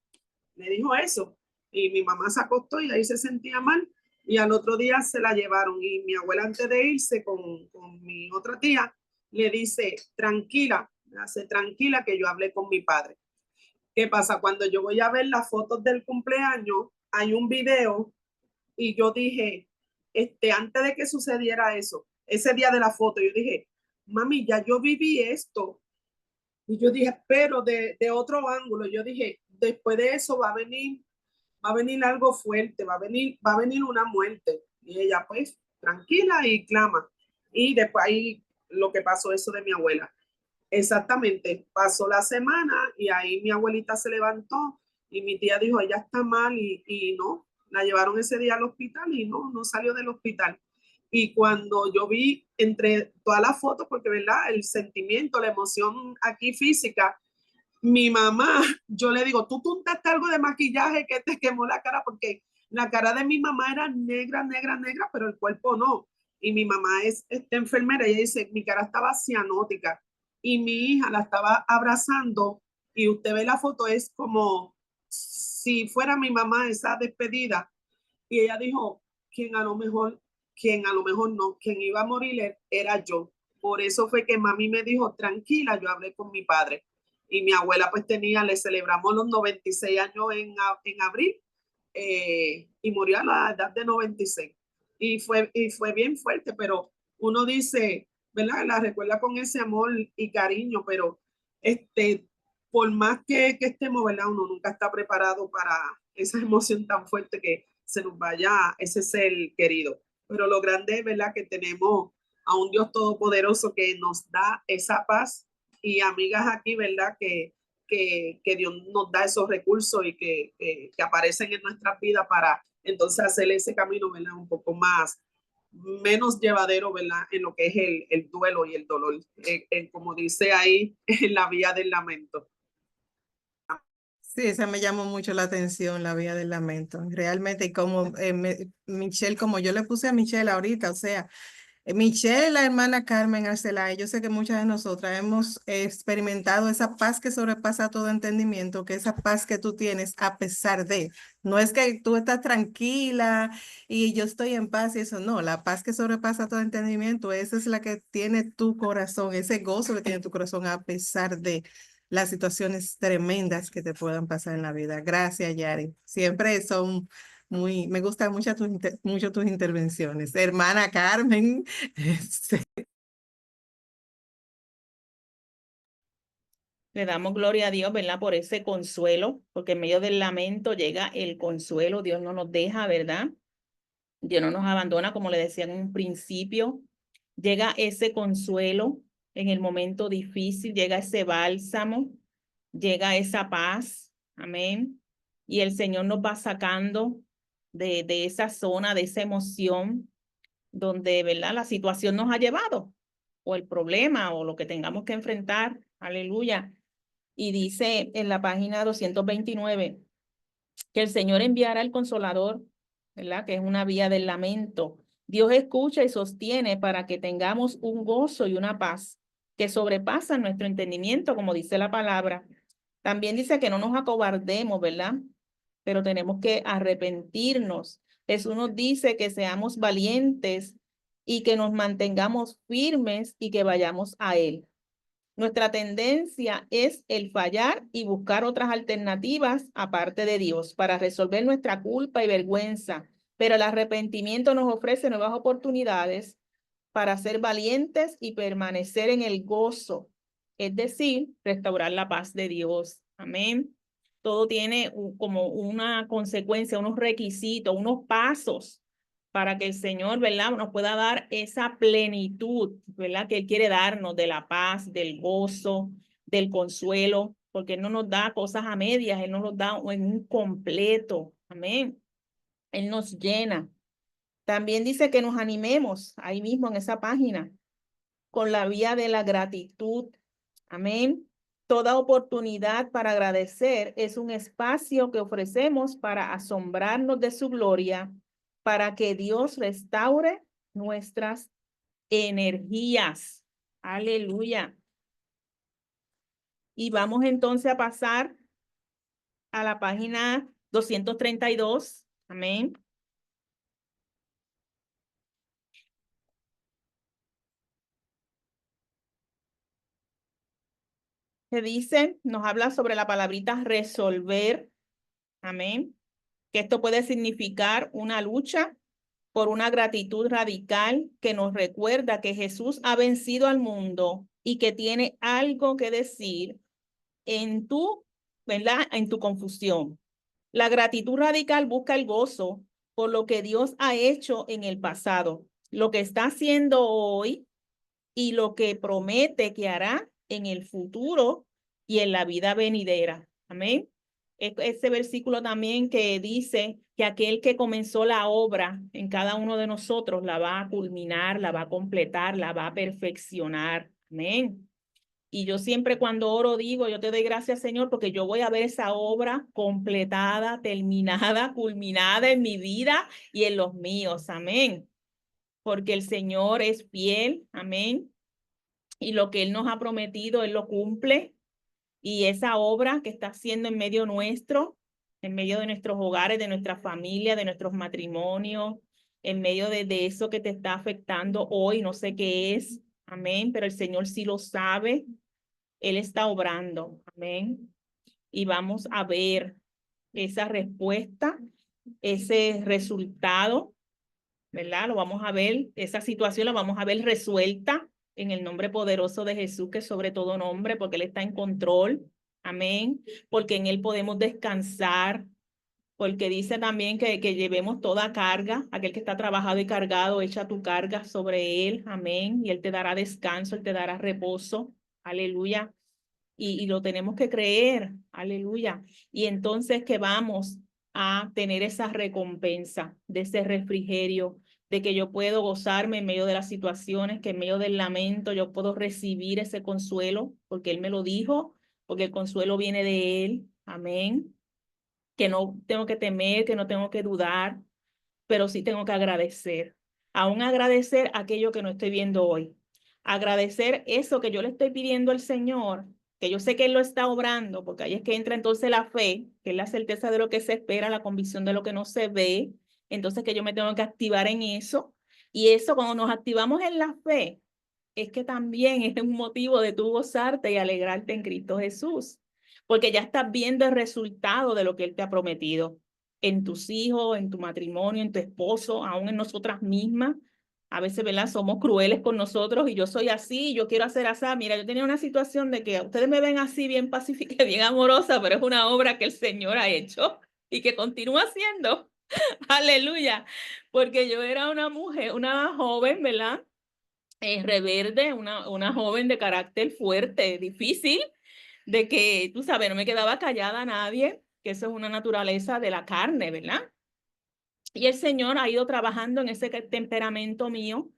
Le dijo eso. Y mi mamá se acostó y ahí se sentía mal. Y al otro día se la llevaron. Y mi abuela, antes de irse con mi otra tía, le dice, tranquila, hace tranquila que yo hablé con mi padre. ¿Qué pasa? Cuando yo voy a ver las fotos del cumpleaños, hay un video y yo dije, antes de que sucediera eso, ese día de la foto, yo dije, mami, ya yo viví esto. Y yo dije, pero de otro ángulo, yo dije, después de eso va a venir algo fuerte, va a venir una muerte. Y ella, pues, tranquila y clama. Y después ahí lo que pasó eso de mi abuela. Exactamente, pasó la semana y ahí mi abuelita se levantó y mi tía dijo, ella está mal y no, la llevaron ese día al hospital y no salió del hospital. Y cuando yo vi entre todas las fotos, porque verdad, el sentimiento, la emoción aquí física, mi mamá, yo le digo, tú untaste algo de maquillaje que te quemó la cara, porque la cara de mi mamá era negra, negra, negra, pero el cuerpo no. Y mi mamá es esta enfermera, ella dice, mi cara estaba cianótica y mi hija la estaba abrazando y usted ve la foto, es como si fuera mi mamá esa despedida. Y ella dijo, quien a lo mejor no, quien iba a morir era yo. Por eso fue que mami me dijo, tranquila, yo hablé con mi padre. Y mi abuela pues le celebramos los 96 años en abril, y murió a la edad de 96. Y fue bien fuerte, pero uno dice, ¿verdad? La recuerda con ese amor y cariño, pero por más que estemos, ¿verdad? Uno nunca está preparado para esa emoción tan fuerte que se nos vaya ese ser querido. Pero lo grande es, ¿verdad? Que tenemos a un Dios todopoderoso que nos da esa paz, y amigas aquí, ¿verdad? Que Dios nos da esos recursos y que aparecen en nuestras vidas para entonces hacer ese camino, ¿verdad? Un poco menos llevadero, ¿verdad? En lo que es el duelo y el dolor, como dice ahí, en la vía del lamento. Sí, esa me llamó mucho la atención, la vía del lamento. Realmente, y como Michelle, como yo le puse a Michelle ahorita, o sea, Michelle, la hermana Carmen Arcelay, yo sé que muchas de nosotras hemos experimentado esa paz que sobrepasa todo entendimiento, que esa paz que tú tienes a pesar de, no es que tú estás tranquila y yo estoy en paz y eso, no, la paz que sobrepasa todo entendimiento, esa es la que tiene tu corazón, ese gozo que tiene tu corazón a pesar de las situaciones tremendas que te puedan pasar en la vida. Gracias, Yari. Siempre son me gustan mucho tus intervenciones. Hermana Carmen, este, Le damos gloria a Dios, ¿verdad? Por ese consuelo, porque en medio del lamento llega el consuelo. Dios no nos deja, ¿verdad? Dios no nos abandona, como le decía en un principio. Llega ese consuelo en el momento difícil, llega ese bálsamo, llega esa paz. Amén. Y el Señor nos va sacando de esa zona, de esa emoción donde, ¿verdad? La situación nos ha llevado, o el problema, o lo que tengamos que enfrentar. Aleluya. Y dice en la página 229 que el Señor enviará el Consolador, ¿verdad? Que es una vía del lamento. Dios escucha y sostiene para que tengamos un gozo y una paz que sobrepasan nuestro entendimiento, como dice la palabra. También dice que no nos acobardemos, ¿verdad? Pero tenemos que arrepentirnos. Jesús nos dice que seamos valientes y que nos mantengamos firmes y que vayamos a Él. Nuestra tendencia es el fallar y buscar otras alternativas aparte de Dios para resolver nuestra culpa y vergüenza, pero el arrepentimiento nos ofrece nuevas oportunidades para ser valientes y permanecer en el gozo, es decir, restaurar la paz de Dios. Amén. Todo tiene como una consecuencia, unos requisitos, unos pasos para que el Señor, ¿verdad?, nos pueda dar esa plenitud, ¿verdad?, que Él quiere darnos de la paz, del gozo, del consuelo, porque Él no nos da cosas a medias, Él nos los da en un completo. Amén. Él nos llena. También dice que nos animemos ahí mismo en esa página con la vía de la gratitud. Amén. Toda oportunidad para agradecer es un espacio que ofrecemos para asombrarnos de su gloria, para que Dios restaure nuestras energías. Aleluya. Y vamos entonces a pasar a la página 232. Amén. Que dice, nos habla sobre la palabrita resolver. Amén. Que esto puede significar una lucha por una gratitud radical que nos recuerda que Jesús ha vencido al mundo y que tiene algo que decir en tu, ¿verdad?, en tu confusión. La gratitud radical busca el gozo por lo que Dios ha hecho en el pasado, lo que está haciendo hoy y lo que promete que hará en el futuro y en la vida venidera. Amén. Ese versículo también que dice que aquel que comenzó la obra en cada uno de nosotros la va a culminar, la va a completar, la va a perfeccionar. Amén. Y yo siempre cuando oro digo, yo te doy gracias, Señor, porque yo voy a ver esa obra completada, terminada, culminada en mi vida y en los míos. Amén. Porque el Señor es fiel. Amén. Y lo que Él nos ha prometido, Él lo cumple. Y esa obra que está haciendo en medio nuestro, en medio de nuestros hogares, de nuestra familia, de nuestros matrimonios, en medio de eso que te está afectando hoy, no sé qué es. Amén. Pero el Señor sí lo sabe. Él está obrando. Amén. Y vamos a ver esa respuesta, ese resultado, ¿verdad? Lo vamos a ver, esa situación la vamos a ver resuelta en el nombre poderoso de Jesús, que es sobre todo nombre, porque Él está en control. Amén. Porque en Él podemos descansar. Porque dice también que llevemos toda carga. Aquel que está trabajado y cargado, echa tu carga sobre Él. Amén. Y Él te dará descanso, Él te dará reposo. Aleluya. Y lo tenemos que creer, aleluya. Y entonces que vamos a tener esa recompensa de ese refrigerio, de que yo puedo gozarme en medio de las situaciones, que en medio del lamento yo puedo recibir ese consuelo, porque Él me lo dijo, porque el consuelo viene de Él, amén. Que no tengo que temer, que no tengo que dudar, pero sí tengo que agradecer. Aún agradecer aquello que no estoy viendo hoy. Agradecer eso que yo le estoy pidiendo al Señor, que yo sé que Él lo está obrando, porque ahí es que entra entonces la fe, que es la certeza de lo que se espera, la convicción de lo que no se ve. Entonces que yo me tengo que activar en eso. Y eso, cuando nos activamos en la fe, es que también es un motivo de tu gozarte y alegrarte en Cristo Jesús, porque ya estás viendo el resultado de lo que Él te ha prometido en tus hijos, en tu matrimonio, en tu esposo, aún en nosotras mismas. A veces, ¿verdad? Somos crueles con nosotros y yo soy así, yo quiero hacer así. Mira, yo tenía una situación de que ustedes me ven así bien pacífica, bien amorosa, pero es una obra que el Señor ha hecho y que continúa haciendo. Aleluya. Porque yo era una mujer, una joven, ¿verdad? Rebelde, una joven de carácter fuerte, difícil, de que, tú sabes, no me quedaba callada a nadie, que eso es una naturaleza de la carne, ¿verdad? Y el Señor ha ido trabajando en ese temperamento mío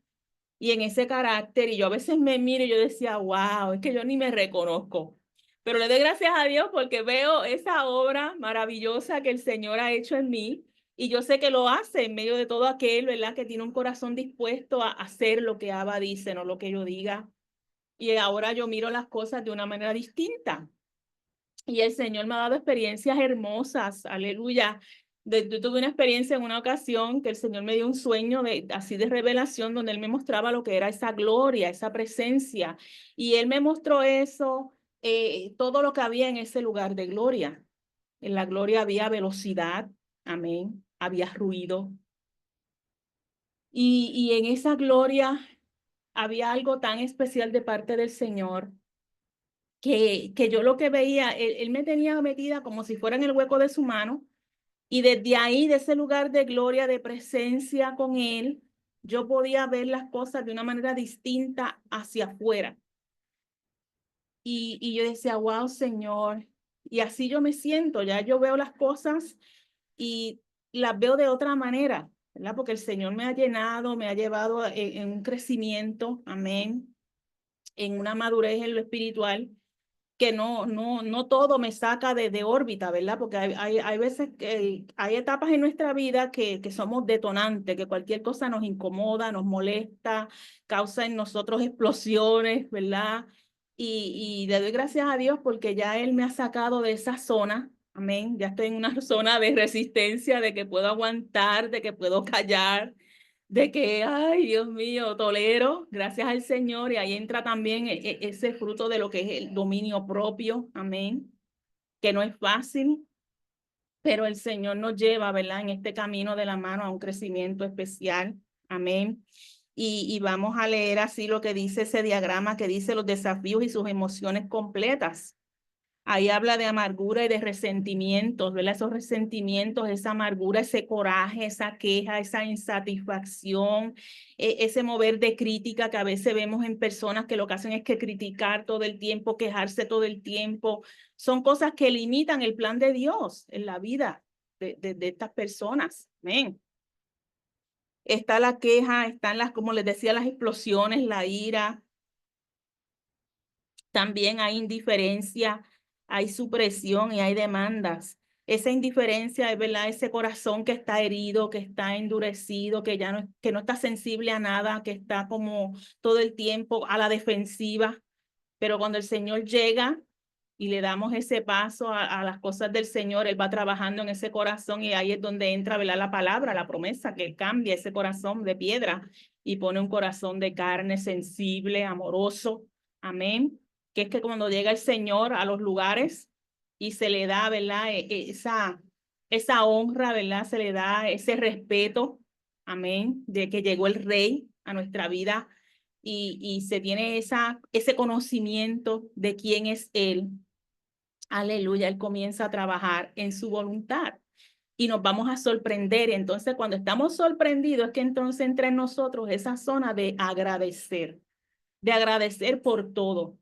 y en ese carácter, y yo a veces me miro y yo decía, wow, es que yo ni me reconozco. Pero le doy gracias a Dios porque veo esa obra maravillosa que el Señor ha hecho en mí, y yo sé que lo hace en medio de todo aquel, ¿verdad?, que tiene un corazón dispuesto a hacer lo que Abba dice, no lo que yo diga. Y ahora yo miro las cosas de una manera distinta. Y el Señor me ha dado experiencias hermosas, aleluya. Yo tuve una experiencia en una ocasión que el Señor me dio un sueño así de revelación, donde Él me mostraba lo que era esa gloria, esa presencia. Y Él me mostró eso, todo lo que había en ese lugar de gloria. En la gloria había velocidad, amén, había ruido. Y en esa gloria había algo tan especial de parte del Señor, que yo lo que veía, él me tenía metida como si fuera en el hueco de su mano, y desde ahí, de ese lugar de gloria, de presencia con Él, yo podía ver las cosas de una manera distinta hacia afuera. Y yo decía, wow, Señor, y así yo me siento, ya yo veo las cosas y las veo de otra manera, ¿verdad? Porque el Señor me ha llenado, me ha llevado en un crecimiento, amén, en una madurez en lo espiritual, que no todo me saca de órbita, ¿verdad? Porque hay veces que hay etapas en nuestra vida que somos detonantes, que cualquier cosa nos incomoda, nos molesta, causa en nosotros explosiones, ¿verdad? Y le doy gracias a Dios porque ya Él me ha sacado de esa zona, amén. Ya estoy en una zona de resistencia, de que puedo aguantar, de que puedo callar, de que, ay, Dios mío, tolero, gracias al Señor, y ahí entra también ese fruto de lo que es el dominio propio, amén, que no es fácil, pero el Señor nos lleva, ¿verdad?, en este camino de la mano a un crecimiento especial, amén. Y vamos a leer así lo que dice ese diagrama, que dice los desafíos y sus emociones completas. Ahí habla de amargura y de resentimientos, ¿verdad? Esos resentimientos, esa amargura, ese coraje, esa queja, esa insatisfacción, ese mover de crítica que a veces vemos en personas que lo que hacen es que criticar todo el tiempo, quejarse todo el tiempo. Son cosas que limitan el plan de Dios en la vida de estas personas. Amén. Está la queja, están las, como les decía, las explosiones, la ira. También hay indiferencia, hay supresión y hay demandas. Esa indiferencia es, ¿verdad?, ese corazón que está herido, que está endurecido, que ya no está sensible a nada, que está como todo el tiempo a la defensiva. Pero cuando el Señor llega y le damos ese paso a las cosas del Señor, Él va trabajando en ese corazón y ahí es donde entra, ¿verdad?, la palabra, la promesa, que Él cambia ese corazón de piedra y pone un corazón de carne sensible, amoroso. Amén. Que es que cuando llega el Señor a los lugares y se le da, ¿verdad?, esa honra, ¿verdad?, se le da ese respeto, amén, de que llegó el Rey a nuestra vida y se tiene ese conocimiento de quién es Él. Aleluya, Él comienza a trabajar en su voluntad y nos vamos a sorprender. Entonces, cuando estamos sorprendidos, es que entonces entra en nosotros esa zona de agradecer por todo.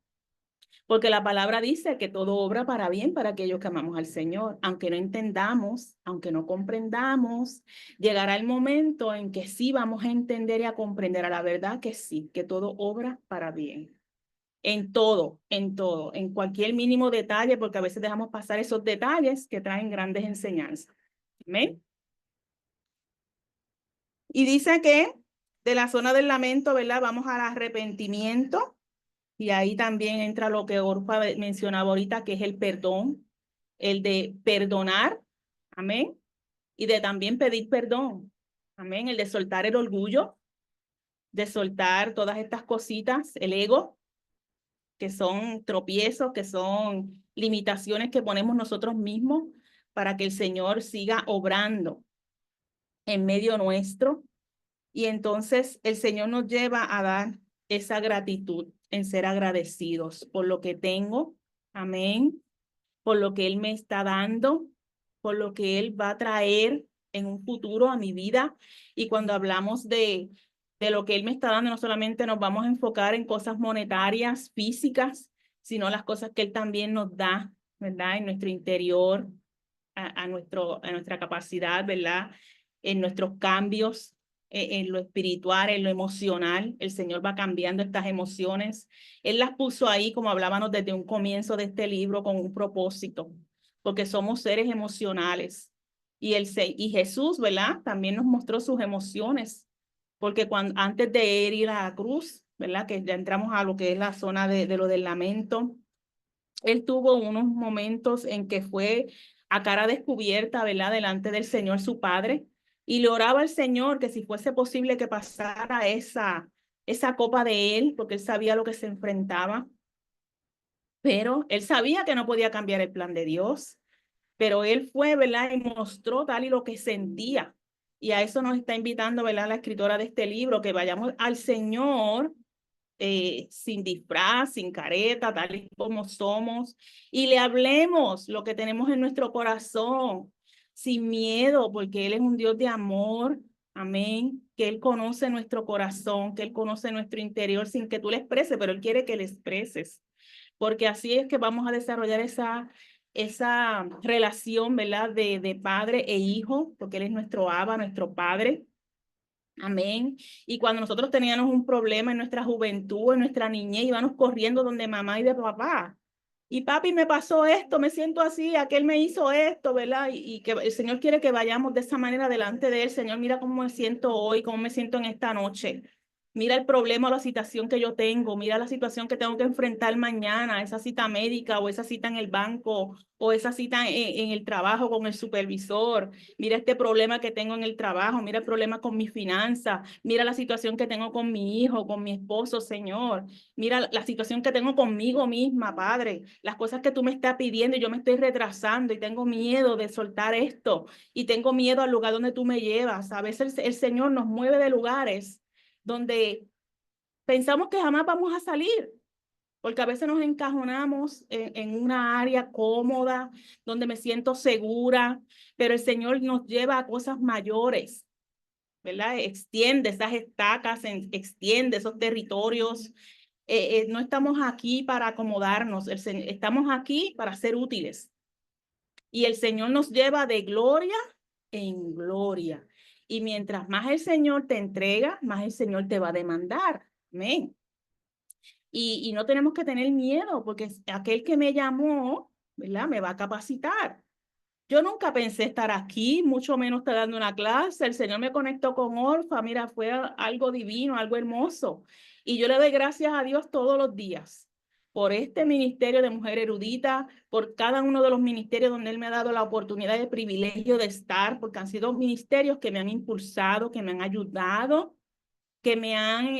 Porque la palabra dice que todo obra para bien para aquellos que amamos al Señor. Aunque no entendamos, aunque no comprendamos, llegará el momento en que sí vamos a entender y a comprender a la verdad que sí, que todo obra para bien. En todo, en cualquier mínimo detalle, porque a veces dejamos pasar esos detalles que traen grandes enseñanzas. Amén. Y dice que de la zona del lamento, ¿verdad?, vamos al arrepentimiento. Y ahí también entra lo que Orfa mencionaba ahorita, que es el perdón, el de perdonar, amén, y de también pedir perdón, amén, el de soltar el orgullo, de soltar todas estas cositas, el ego, que son tropiezos, que son limitaciones que ponemos nosotros mismos para que el Señor siga obrando en medio nuestro. Y entonces el Señor nos lleva a dar esa gratitud, en ser agradecidos por lo que tengo, amén, por lo que Él me está dando, por lo que Él va a traer en un futuro a mi vida. Y cuando hablamos de lo que Él me está dando, no solamente nos vamos a enfocar en cosas monetarias, físicas, sino las cosas que Él también nos da, ¿verdad?, en nuestro interior, a nuestra capacidad, ¿verdad?, en nuestros cambios, en lo espiritual, en lo emocional. El Señor va cambiando estas emociones. Él las puso ahí, como hablábamos desde un comienzo de este libro, con un propósito, porque somos seres emocionales. Y Jesús, ¿verdad?, también nos mostró sus emociones, porque antes de ir a la cruz, ¿verdad?, que ya entramos a lo que es la zona de lo del lamento, Él tuvo unos momentos en que fue a cara descubierta, ¿verdad?, delante del Señor su Padre, y le oraba al Señor que si fuese posible que pasara esa copa de Él, porque Él sabía lo que se enfrentaba, pero Él sabía que no podía cambiar el plan de Dios, pero Él fue, ¿verdad?, y mostró tal y lo que sentía, y a eso nos está invitando, ¿verdad?, la escritora de este libro, que vayamos al Señor sin disfraz, sin careta, tal y como somos, y le hablemos lo que tenemos en nuestro corazón, sin miedo, porque Él es un Dios de amor, amén, que Él conoce nuestro corazón, que Él conoce nuestro interior sin que tú le expreses, pero Él quiere que le expreses, porque así es que vamos a desarrollar esa relación, ¿verdad?, de padre e hijo, porque Él es nuestro Abba, nuestro Padre. Amén. Y cuando nosotros teníamos un problema en nuestra juventud, en nuestra niñez, íbamos corriendo donde mamá y de papá. Y papi, me pasó esto, me siento así, aquel me hizo esto, ¿verdad? Y que el Señor quiere que vayamos de esa manera delante de Él. Señor, mira cómo me siento hoy, cómo me siento en esta noche. Mira el problema o la situación que yo tengo, mira la situación que tengo que enfrentar mañana, esa cita médica o esa cita en el banco o esa cita en el trabajo con el supervisor. Mira este problema que tengo en el trabajo, mira el problema con mis finanzas, mira la situación que tengo con mi hijo, con mi esposo, Señor. Mira la situación que tengo conmigo misma, Padre. Las cosas que tú me estás pidiendo y yo me estoy retrasando y tengo miedo de soltar esto y tengo miedo al lugar donde tú me llevas. A veces el Señor nos mueve de lugares donde pensamos que jamás vamos a salir, porque a veces nos encajonamos en una área cómoda, donde me siento segura, pero el Señor nos lleva a cosas mayores, ¿verdad? Extiende esas estacas, extiende esos territorios. No estamos aquí para acomodarnos, estamos aquí para ser útiles. Y el Señor nos lleva de gloria en gloria. Y mientras más el Señor te entrega, más el Señor te va a demandar. Amén. Y no tenemos que tener miedo, porque aquel que me llamó, ¿verdad? Me va a capacitar. Yo nunca pensé estar aquí, mucho menos estar dando una clase. El Señor me conectó con Orfa, mira, fue algo divino, algo hermoso. Y yo le doy gracias a Dios todos los días por este ministerio de Mujer Erudita, por cada uno de los ministerios donde Él me ha dado la oportunidad y el privilegio de estar, porque han sido ministerios que me han impulsado, que me han ayudado, que me han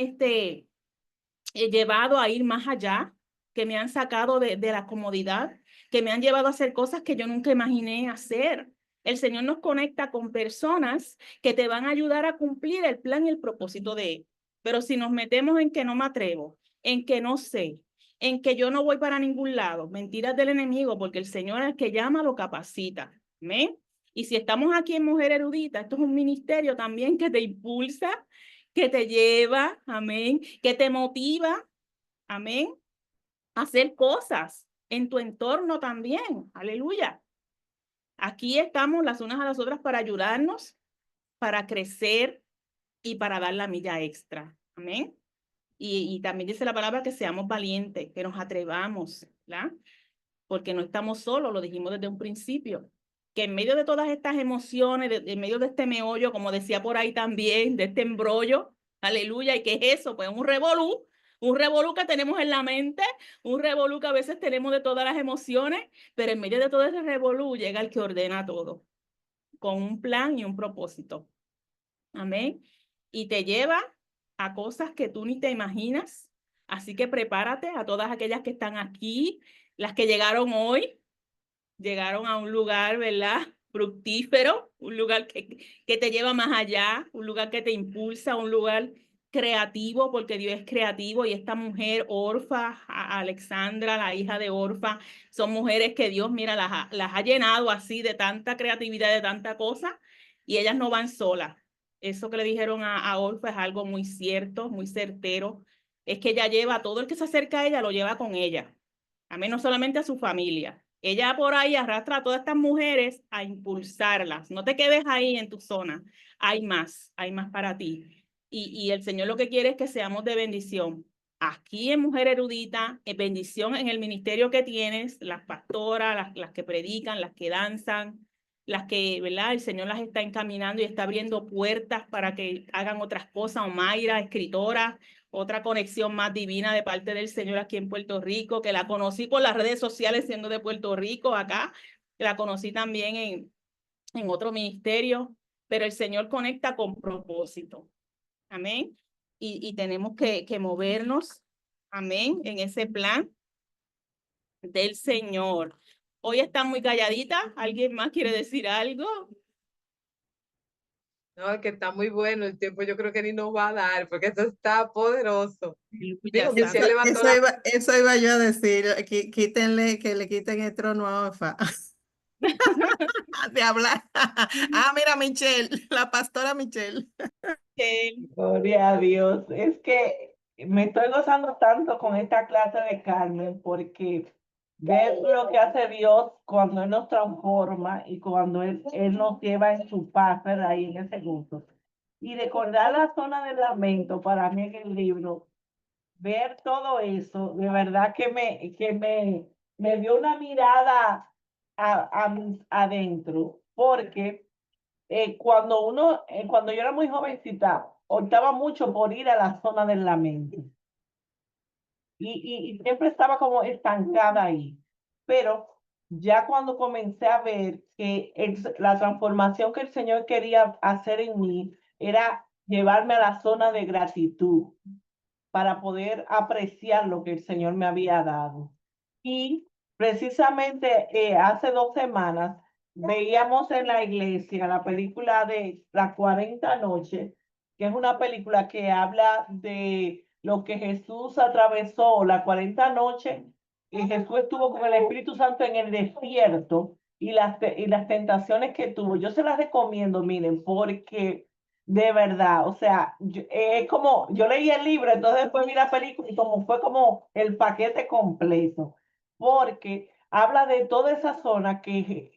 llevado a ir más allá, que me han sacado de la comodidad, que me han llevado a hacer cosas que yo nunca imaginé hacer. El Señor nos conecta con personas que te van a ayudar a cumplir el plan y el propósito de Él. Pero si nos metemos en que no me atrevo, en que no sé, en que yo no voy para ningún lado, mentiras del enemigo, porque el Señor es el que llama, lo capacita. ¿Amén? Y si estamos aquí en Mujer Erudita, esto es un ministerio también que te impulsa, que te lleva, amén, que te motiva, amén, a hacer cosas en tu entorno también, aleluya. Aquí estamos las unas a las otras para ayudarnos, para crecer y para dar la milla extra, amén. Y también dice la palabra que seamos valientes, que nos atrevamos, ¿verdad? Porque no estamos solos, lo dijimos desde un principio, que en medio de todas estas emociones, en medio de este meollo, como decía por ahí también, de este embrollo, aleluya, ¿y qué es eso? Pues un revolú que tenemos en la mente, un revolú que a veces tenemos de todas las emociones, pero en medio de todo ese revolú llega el que ordena todo, con un plan y un propósito, amén, y te lleva a cosas que tú ni te imaginas, así que prepárate a todas aquellas que están aquí, las que llegaron hoy, llegaron a un lugar, ¿verdad? Fructífero, un lugar que te lleva más allá, un lugar que te impulsa, un lugar creativo, porque Dios es creativo y esta mujer, Orfa, Alexandra, la hija de Orfa, son mujeres que Dios, mira, las ha llenado así de tanta creatividad, de tanta cosa, y ellas no van solas. Eso que le dijeron a Orfa es algo muy cierto, muy certero, es que ella lleva, todo el que se acerca a ella lo lleva con ella, a mí no solamente a su familia. Ella por ahí arrastra a todas estas mujeres a impulsarlas. No te quedes ahí en tu zona. Hay más para ti. Y el Señor lo que quiere es que seamos de bendición. Aquí en Mujer Erudita, bendición en el ministerio que tienes, las pastoras, las que predican, las que danzan, las que, ¿verdad? El Señor las está encaminando y está abriendo puertas para que hagan otras cosas. Omaira, escritora, otra conexión más divina de parte del Señor aquí en Puerto Rico, que la conocí por las redes sociales siendo de Puerto Rico acá, la conocí también en otro ministerio, pero el Señor conecta con propósito, amén, y tenemos que movernos, amén, en ese plan del Señor. Hoy está muy calladita, ¿alguien más quiere decir algo? No, es que está muy bueno el tiempo, yo creo que ni nos va a dar, porque esto está poderoso. Digo, Michelle levantó la... Eso iba yo a decir, quítenle, que le quiten el trono a Orfa. De hablar. Ah, mira, Michelle, la pastora Michelle. Gloria a Dios. Es que me estoy gozando tanto con esta clase de Carmen porque ver lo que hace Dios cuando Él nos transforma y cuando Él nos lleva en su paz, ¿verdad? Ahí en ese gusto. Y recordar la zona del lamento para mí en el libro, ver todo eso, de verdad que me dio una mirada adentro, porque cuando yo era muy jovencita, optaba mucho por ir a la zona del lamento. Y siempre estaba como estancada ahí. Pero ya cuando comencé a ver que la transformación que el Señor quería hacer en mí era llevarme a la zona de gratitud para poder apreciar lo que el Señor me había dado. Y precisamente hace 2 semanas veíamos en la iglesia la película de Las 40 Noches, que es una película que habla de lo que Jesús atravesó, las 40 noches, y Jesús estuvo con el Espíritu Santo en el desierto y las tentaciones que tuvo. Yo se las recomiendo, miren, porque de verdad, o sea, es como, yo leí el libro, entonces después vi la película y como fue como el paquete completo, porque habla de toda esa zona que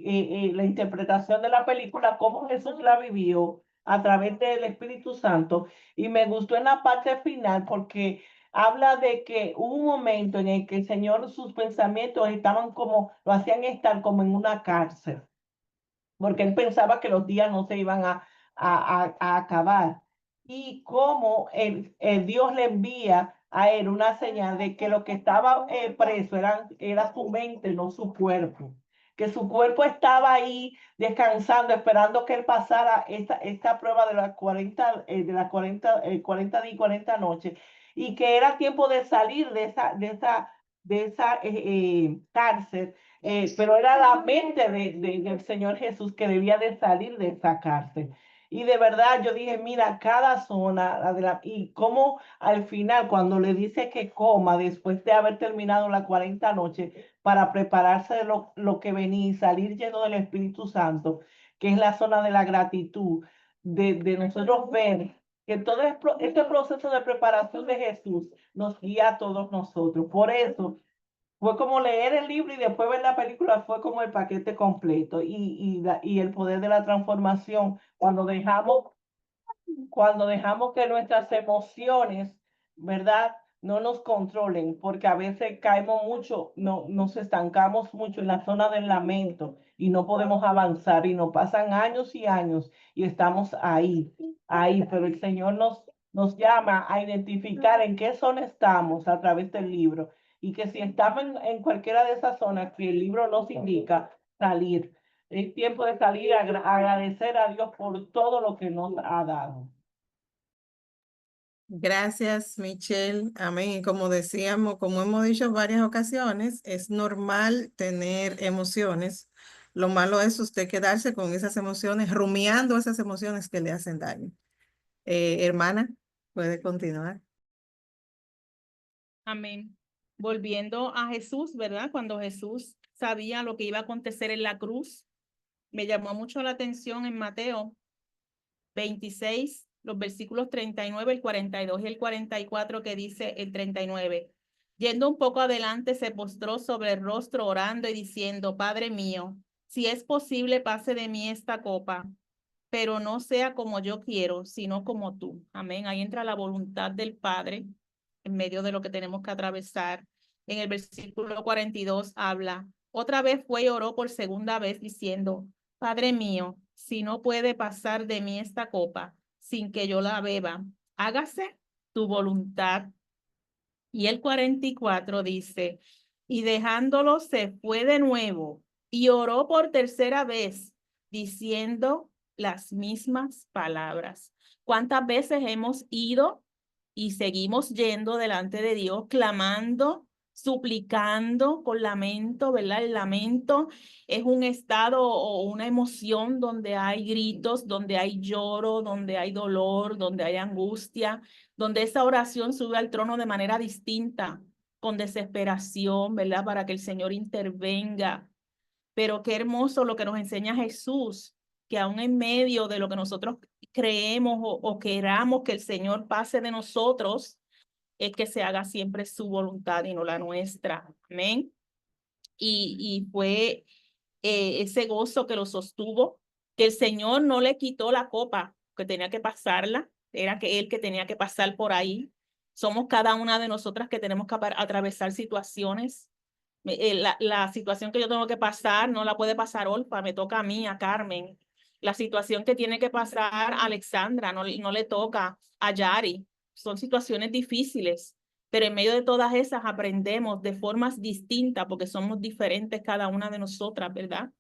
la interpretación de la película, cómo Jesús la vivió a través del Espíritu Santo, y me gustó en la parte final porque habla de que hubo un momento en el que el Señor, sus pensamientos estaban como, lo hacían estar como en una cárcel, porque él pensaba que los días no se iban a acabar. Y como el Dios le envía a él una señal de que lo que estaba preso era su mente, no su cuerpo. Que su cuerpo estaba ahí descansando, esperando que él pasara esta prueba de las 40 días y 40 noches, y que era tiempo de salir de esa cárcel, pero era la mente del Señor Jesús que debía de salir de esa cárcel. Y de verdad yo dije, mira, cada zona, y cómo al final, cuando le dice que coma después de haber terminado las 40 noches para prepararse de lo que venía y salir lleno del Espíritu Santo, que es la zona de la gratitud, de nosotros ver que todo este proceso de preparación de Jesús nos guía a todos nosotros. Por eso fue como leer el libro y después ver la película, fue como el paquete completo, y el poder de la transformación cuando dejamos que nuestras emociones, ¿verdad?, no nos controlen, porque a veces caemos mucho, nos estancamos mucho en la zona del lamento y no podemos avanzar, y nos pasan años y años y estamos ahí, pero el Señor nos llama a identificar en qué zona estamos a través del libro, y que si estamos en cualquiera de esas zonas que el libro nos indica, salir. Es tiempo de salir a agradecer a Dios por todo lo que nos ha dado. Gracias, Michelle. Amén. Y como decíamos, como hemos dicho en varias ocasiones, es normal tener emociones. Lo malo es usted quedarse con esas emociones, rumiando esas emociones que le hacen daño. Hermana, puede continuar. Amén. Volviendo a Jesús, ¿verdad? Cuando Jesús sabía lo que iba a acontecer en la cruz, me llamó mucho la atención en Mateo 26, los versículos 39, el 42 y el 44, que dice el 39. Yendo un poco adelante, se postró sobre el rostro orando y diciendo, Padre mío, si es posible, pase de mí esta copa, pero no sea como yo quiero, sino como tú. Amén. Ahí entra la voluntad del Padre en medio de lo que tenemos que atravesar. En el versículo 42 habla, otra vez fue y oró por segunda vez diciendo, Padre mío, si no puede pasar de mí esta copa sin que yo la beba, hágase tu voluntad. Y el 44 dice, y dejándolo se fue de nuevo y oró por tercera vez, diciendo las mismas palabras. ¿Cuántas veces hemos ido y seguimos yendo delante de Dios, clamando, suplicando con lamento, ¿verdad? El lamento es un estado o una emoción donde hay gritos, donde hay lloro, donde hay dolor, donde hay angustia, donde esa oración sube al trono de manera distinta, con desesperación, ¿verdad? Para que el Señor intervenga. Pero qué hermoso lo que nos enseña Jesús, que aún en medio de lo que nosotros creemos o queramos que el Señor pase de nosotros, es que se haga siempre su voluntad y no la nuestra. Amén. Y fue ese gozo que lo sostuvo, que el Señor no le quitó la copa, que tenía que pasarla, era que Él que tenía que pasar por ahí. Somos cada una de nosotras que tenemos que atravesar situaciones. La situación que yo tengo que pasar no la puede pasar Olfa, me toca a mí, a Carmen. La situación que tiene que pasar Alexandra no le toca a Yari. Son situaciones difíciles, pero en medio de todas esas aprendemos de formas distintas porque somos diferentes cada una de nosotras, ¿verdad?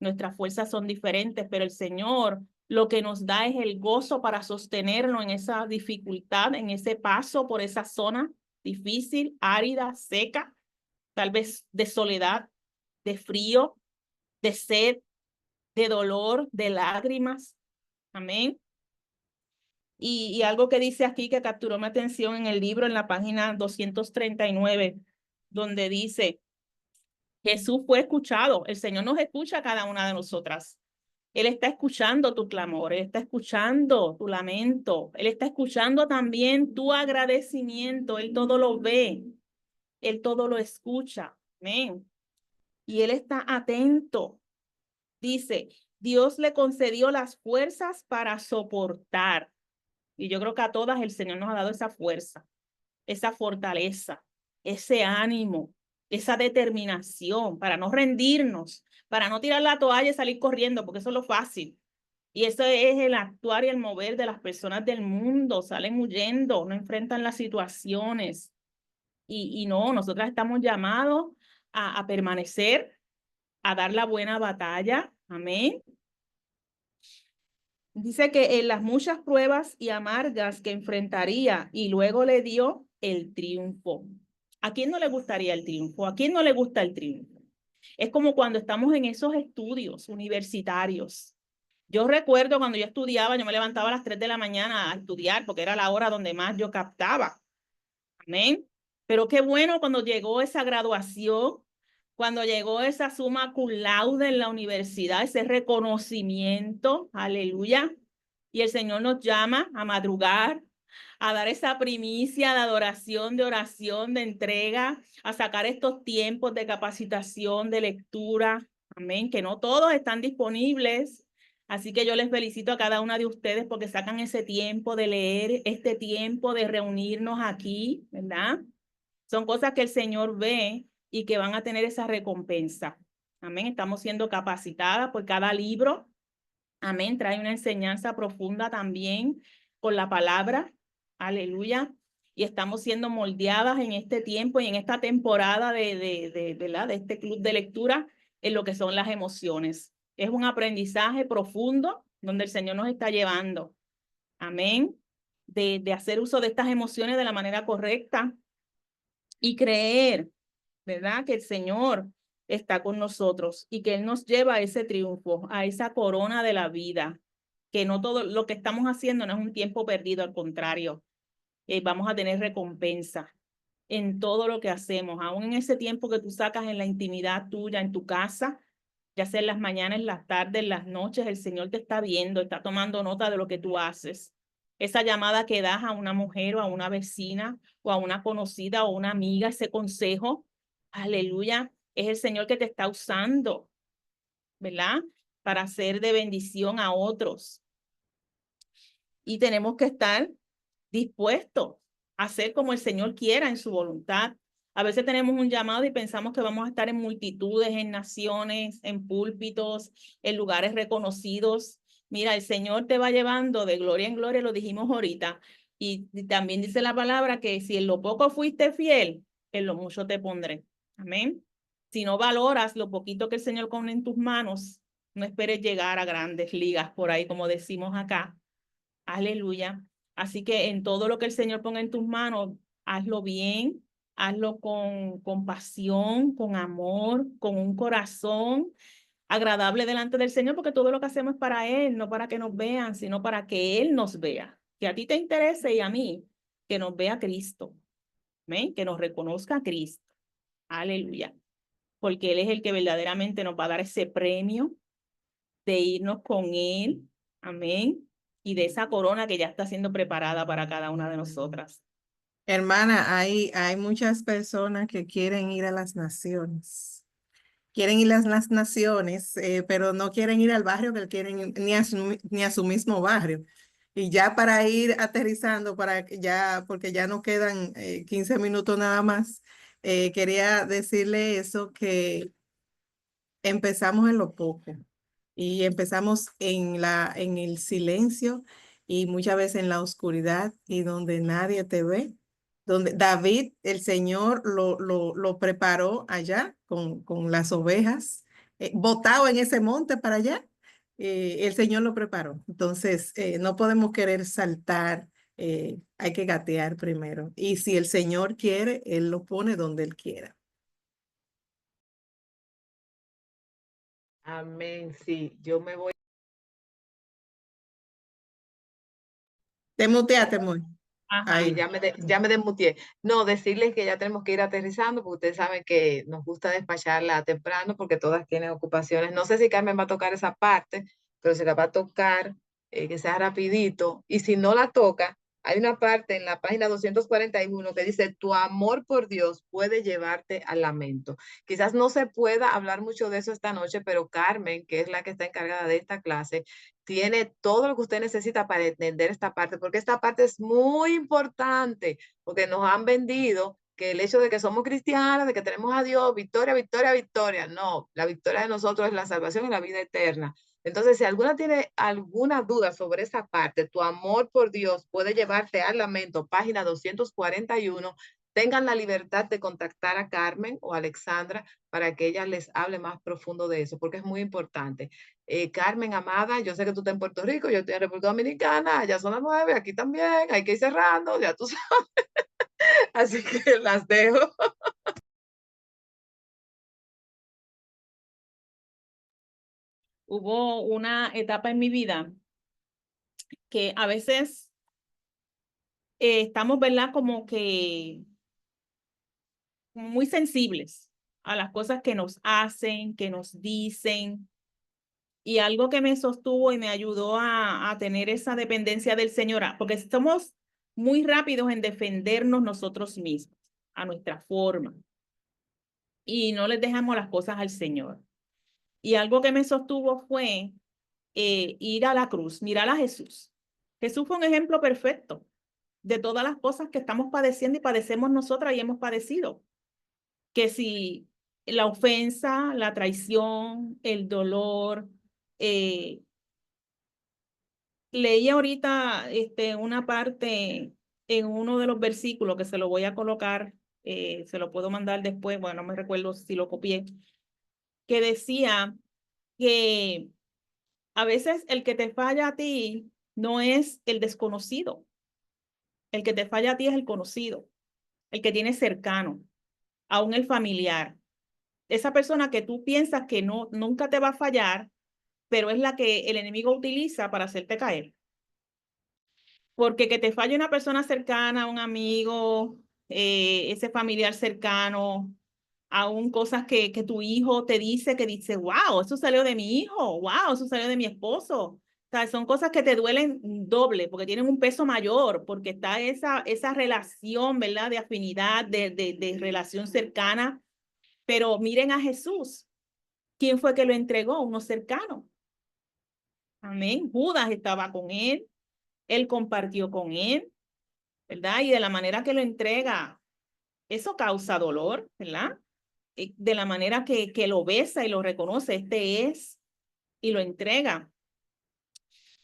Nuestras fuerzas son diferentes, pero el Señor lo que nos da es el gozo para sostenernos en esa dificultad, en ese paso por esa zona difícil, árida, seca, tal vez de soledad, de frío, de sed, de dolor, de lágrimas. Amén. Y algo que dice aquí que capturó mi atención en el libro, en la página 239, donde dice, Jesús fue escuchado. El Señor nos escucha a cada una de nosotras. Él está escuchando tu clamor, Él está escuchando tu lamento, Él está escuchando también tu agradecimiento. Él todo lo ve, Él todo lo escucha. Amén. Y Él está atento. Dice, Dios le concedió las fuerzas para soportar. Y yo creo que a todas el Señor nos ha dado esa fuerza. esa fortaleza, ese ánimo, esa determinación para no rendirnos, para no tirar la toalla y salir corriendo, porque eso es lo fácil. Y eso es el actuar y el mover de las personas del mundo. Salen huyendo, no enfrentan las situaciones. Y no, nosotras estamos llamados a permanecer, a dar la buena batalla. Amén. Dice que en las muchas pruebas y amargas que enfrentaría y luego le dio el triunfo. ¿A quién no le gustaría el triunfo? ¿A quién no le gusta el triunfo? Es como cuando estamos en esos estudios universitarios. Yo recuerdo cuando yo estudiaba, yo me levantaba a las 3 de la mañana a estudiar porque era la hora donde más yo captaba. Amén. Pero qué bueno cuando llegó esa graduación, cuando llegó esa summa cum laude en la universidad, ese reconocimiento, aleluya. Y el Señor nos llama a madrugar, a dar esa primicia de adoración, de oración, de entrega, a sacar estos tiempos de capacitación, de lectura. Amén. Que no todos están disponibles. Así que yo les felicito a cada una de ustedes porque sacan ese tiempo de leer, este tiempo de reunirnos aquí, ¿verdad? Son cosas que el Señor ve y que van a tener esa recompensa. Amén. Estamos siendo capacitadas por cada libro. Amén. Trae una enseñanza profunda también con la palabra. Aleluya. Y estamos siendo moldeadas en este tiempo y en esta temporada de este club de lectura en lo que son las emociones. Es un aprendizaje profundo donde el Señor nos está llevando. Amén. De hacer uso de estas emociones de la manera correcta y creer, ¿verdad? Que el Señor está con nosotros y que Él nos lleva a ese triunfo, a esa corona de la vida, que no todo lo que estamos haciendo no es un tiempo perdido, al contrario, vamos a tener recompensa en todo lo que hacemos, aún en ese tiempo que tú sacas en la intimidad tuya, en tu casa, ya sea en las mañanas, en las tardes, en las noches, el Señor te está viendo, está tomando nota de lo que tú haces. Esa llamada que das a una mujer o a una vecina o a una conocida o una amiga, ese consejo, aleluya, es el Señor que te está usando, ¿verdad? Para ser de bendición a otros. Y tenemos que estar dispuestos a hacer como el Señor quiera en su voluntad. A veces tenemos un llamado y pensamos que vamos a estar en multitudes, en naciones, en púlpitos, en lugares reconocidos. Mira, el Señor te va llevando de gloria en gloria, lo dijimos ahorita. Y también dice la palabra que si en lo poco fuiste fiel, en lo mucho te pondré. Amén. Si no valoras lo poquito que el Señor pone en tus manos, no esperes llegar a grandes ligas por ahí, como decimos acá. Aleluya. Así que en todo lo que el Señor ponga en tus manos, hazlo bien, hazlo con pasión, con amor, con un corazón agradable delante del Señor, porque todo lo que hacemos es para Él, no para que nos vean, sino para que Él nos vea. Que a ti te interese y a mí, que nos vea Cristo. ¿Amén? Que nos reconozca a Cristo. Aleluya. Porque Él es el que verdaderamente nos va a dar ese premio de irnos con Él. Amén. Y de esa corona que ya está siendo preparada para cada una de nosotras. Hermana, hay muchas personas que quieren ir a las naciones. Quieren ir a las naciones, pero no quieren ir al barrio, que quieren ni a su mismo barrio. Y ya para ir aterrizando, porque ya no quedan 15 minutos nada más, quería decirle eso, que empezamos en lo poco y empezamos en el silencio y muchas veces en la oscuridad y donde nadie te ve. Donde David, el Señor lo preparó allá con las ovejas, botado en ese monte para allá, el Señor lo preparó. Entonces, no podemos querer saltar, hay que gatear primero. Y si el Señor quiere, Él lo pone donde Él quiera. Amén, sí, yo me voy. Te muteaste muy. Ajá. Sí, Ahí. ya me desmutié. No, decirles que ya tenemos que ir aterrizando, porque ustedes saben que nos gusta despacharla temprano, porque todas tienen ocupaciones. No sé si Carmen va a tocar esa parte, pero se la va a tocar, que sea rapidito. Y si no la toca, Hay una parte en la página 241 que dice, tu amor por Dios puede llevarte al lamento. Quizás no se pueda hablar mucho de eso esta noche, pero Carmen, que es la que está encargada de esta clase, tiene todo lo que usted necesita para entender esta parte, porque esta parte es muy importante, porque nos han vendido que el hecho de que somos cristianos, de que tenemos a Dios, victoria, victoria, victoria. No, la victoria de nosotros es la salvación y la vida eterna. Entonces, si alguna tiene alguna duda sobre esa parte, tu amor por Dios puede llevarte al lamento, página 241. Tengan la libertad de contactar a Carmen o a Alexandra para que ella les hable más profundo de eso, porque es muy importante. Carmen, amada, yo sé que tú estás en Puerto Rico, yo estoy en República Dominicana, ya son las 9, aquí también, hay que ir cerrando, ya tú sabes. Así que las dejo. Hubo una etapa en mi vida que a veces estamos, ¿verdad? Como que muy sensibles a las cosas que nos hacen, que nos dicen. Y algo que me sostuvo y me ayudó a tener esa dependencia del Señor, porque somos muy rápidos en defendernos nosotros mismos, a nuestra forma, y no les dejamos las cosas al Señor. Y algo que me sostuvo fue ir a la cruz, mirar a Jesús. Jesús fue un ejemplo perfecto de todas las cosas que estamos padeciendo y padecemos nosotras y hemos padecido. Que si la ofensa, la traición, el dolor. Leí ahorita una parte en uno de los versículos que se lo voy a colocar, se lo puedo mandar después, bueno, no me recuerdo si lo copié, que decía que a veces el que te falla a ti no es el desconocido, el que te falla a ti es el conocido, el que tienes cercano, aún el familiar. Esa persona que tú piensas que no, nunca te va a fallar, pero es la que el enemigo utiliza para hacerte caer. Porque que te falle una persona cercana, un amigo, ese familiar cercano, aún cosas que tu hijo te dice, que dice, wow, eso salió de mi hijo, wow, eso salió de mi esposo. O sea, son cosas que te duelen doble, porque tienen un peso mayor, porque está esa relación, ¿verdad? De afinidad, de relación cercana. Pero miren a Jesús. ¿Quién fue que lo entregó? Uno cercano. Amén. Judas estaba con él compartió con él, ¿verdad? Y de la manera que lo entrega, eso causa dolor, ¿verdad? De la manera que lo besa y lo reconoce, este es, y lo entrega.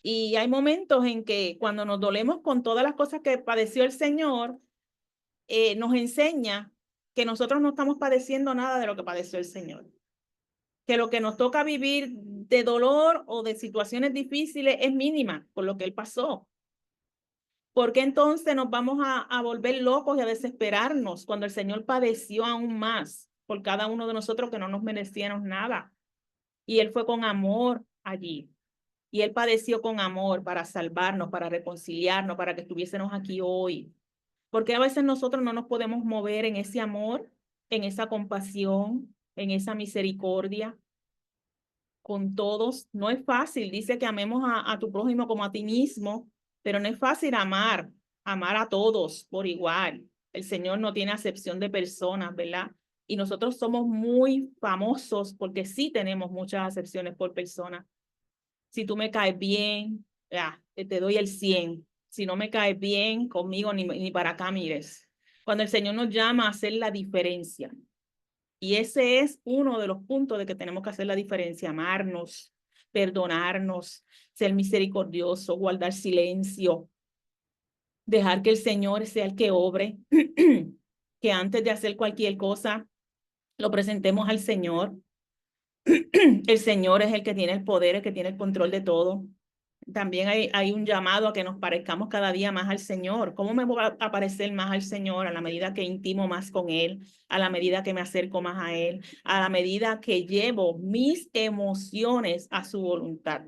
Y hay momentos en que cuando nos dolemos con todas las cosas que padeció el Señor, nos enseña que nosotros no estamos padeciendo nada de lo que padeció el Señor. Que lo que nos toca vivir de dolor o de situaciones difíciles es mínima por lo que Él pasó. ¿Por qué entonces nos vamos a volver locos y a desesperarnos cuando el Señor padeció aún más por cada uno de nosotros que no nos merecíamos nada? Y Él fue con amor allí. Y Él padeció con amor para salvarnos, para reconciliarnos, para que estuviésemos aquí hoy. Porque a veces nosotros no nos podemos mover en ese amor, en esa compasión, en esa misericordia con todos. No es fácil. Dice que amemos a tu prójimo como a ti mismo, pero no es fácil amar a todos por igual. El Señor no tiene acepción de personas, ¿verdad? Y nosotros somos muy famosos porque sí tenemos muchas acepciones por personas. Si tú me caes bien, ya, te doy el 100. Si no me caes bien, conmigo ni para acá mires. Cuando el Señor nos llama a hacer la diferencia. Y ese es uno de los puntos de que tenemos que hacer la diferencia, amarnos, perdonarnos, ser misericordioso, guardar silencio, dejar que el Señor sea el que obre, que antes de hacer cualquier cosa lo presentemos al Señor. El Señor es el que tiene el poder, el que tiene el control de todo. También hay un llamado a que nos parezcamos cada día más al Señor. ¿Cómo me voy a parecer más al Señor? A la medida que intimo más con Él, a la medida que me acerco más a Él, a la medida que llevo mis emociones a su voluntad.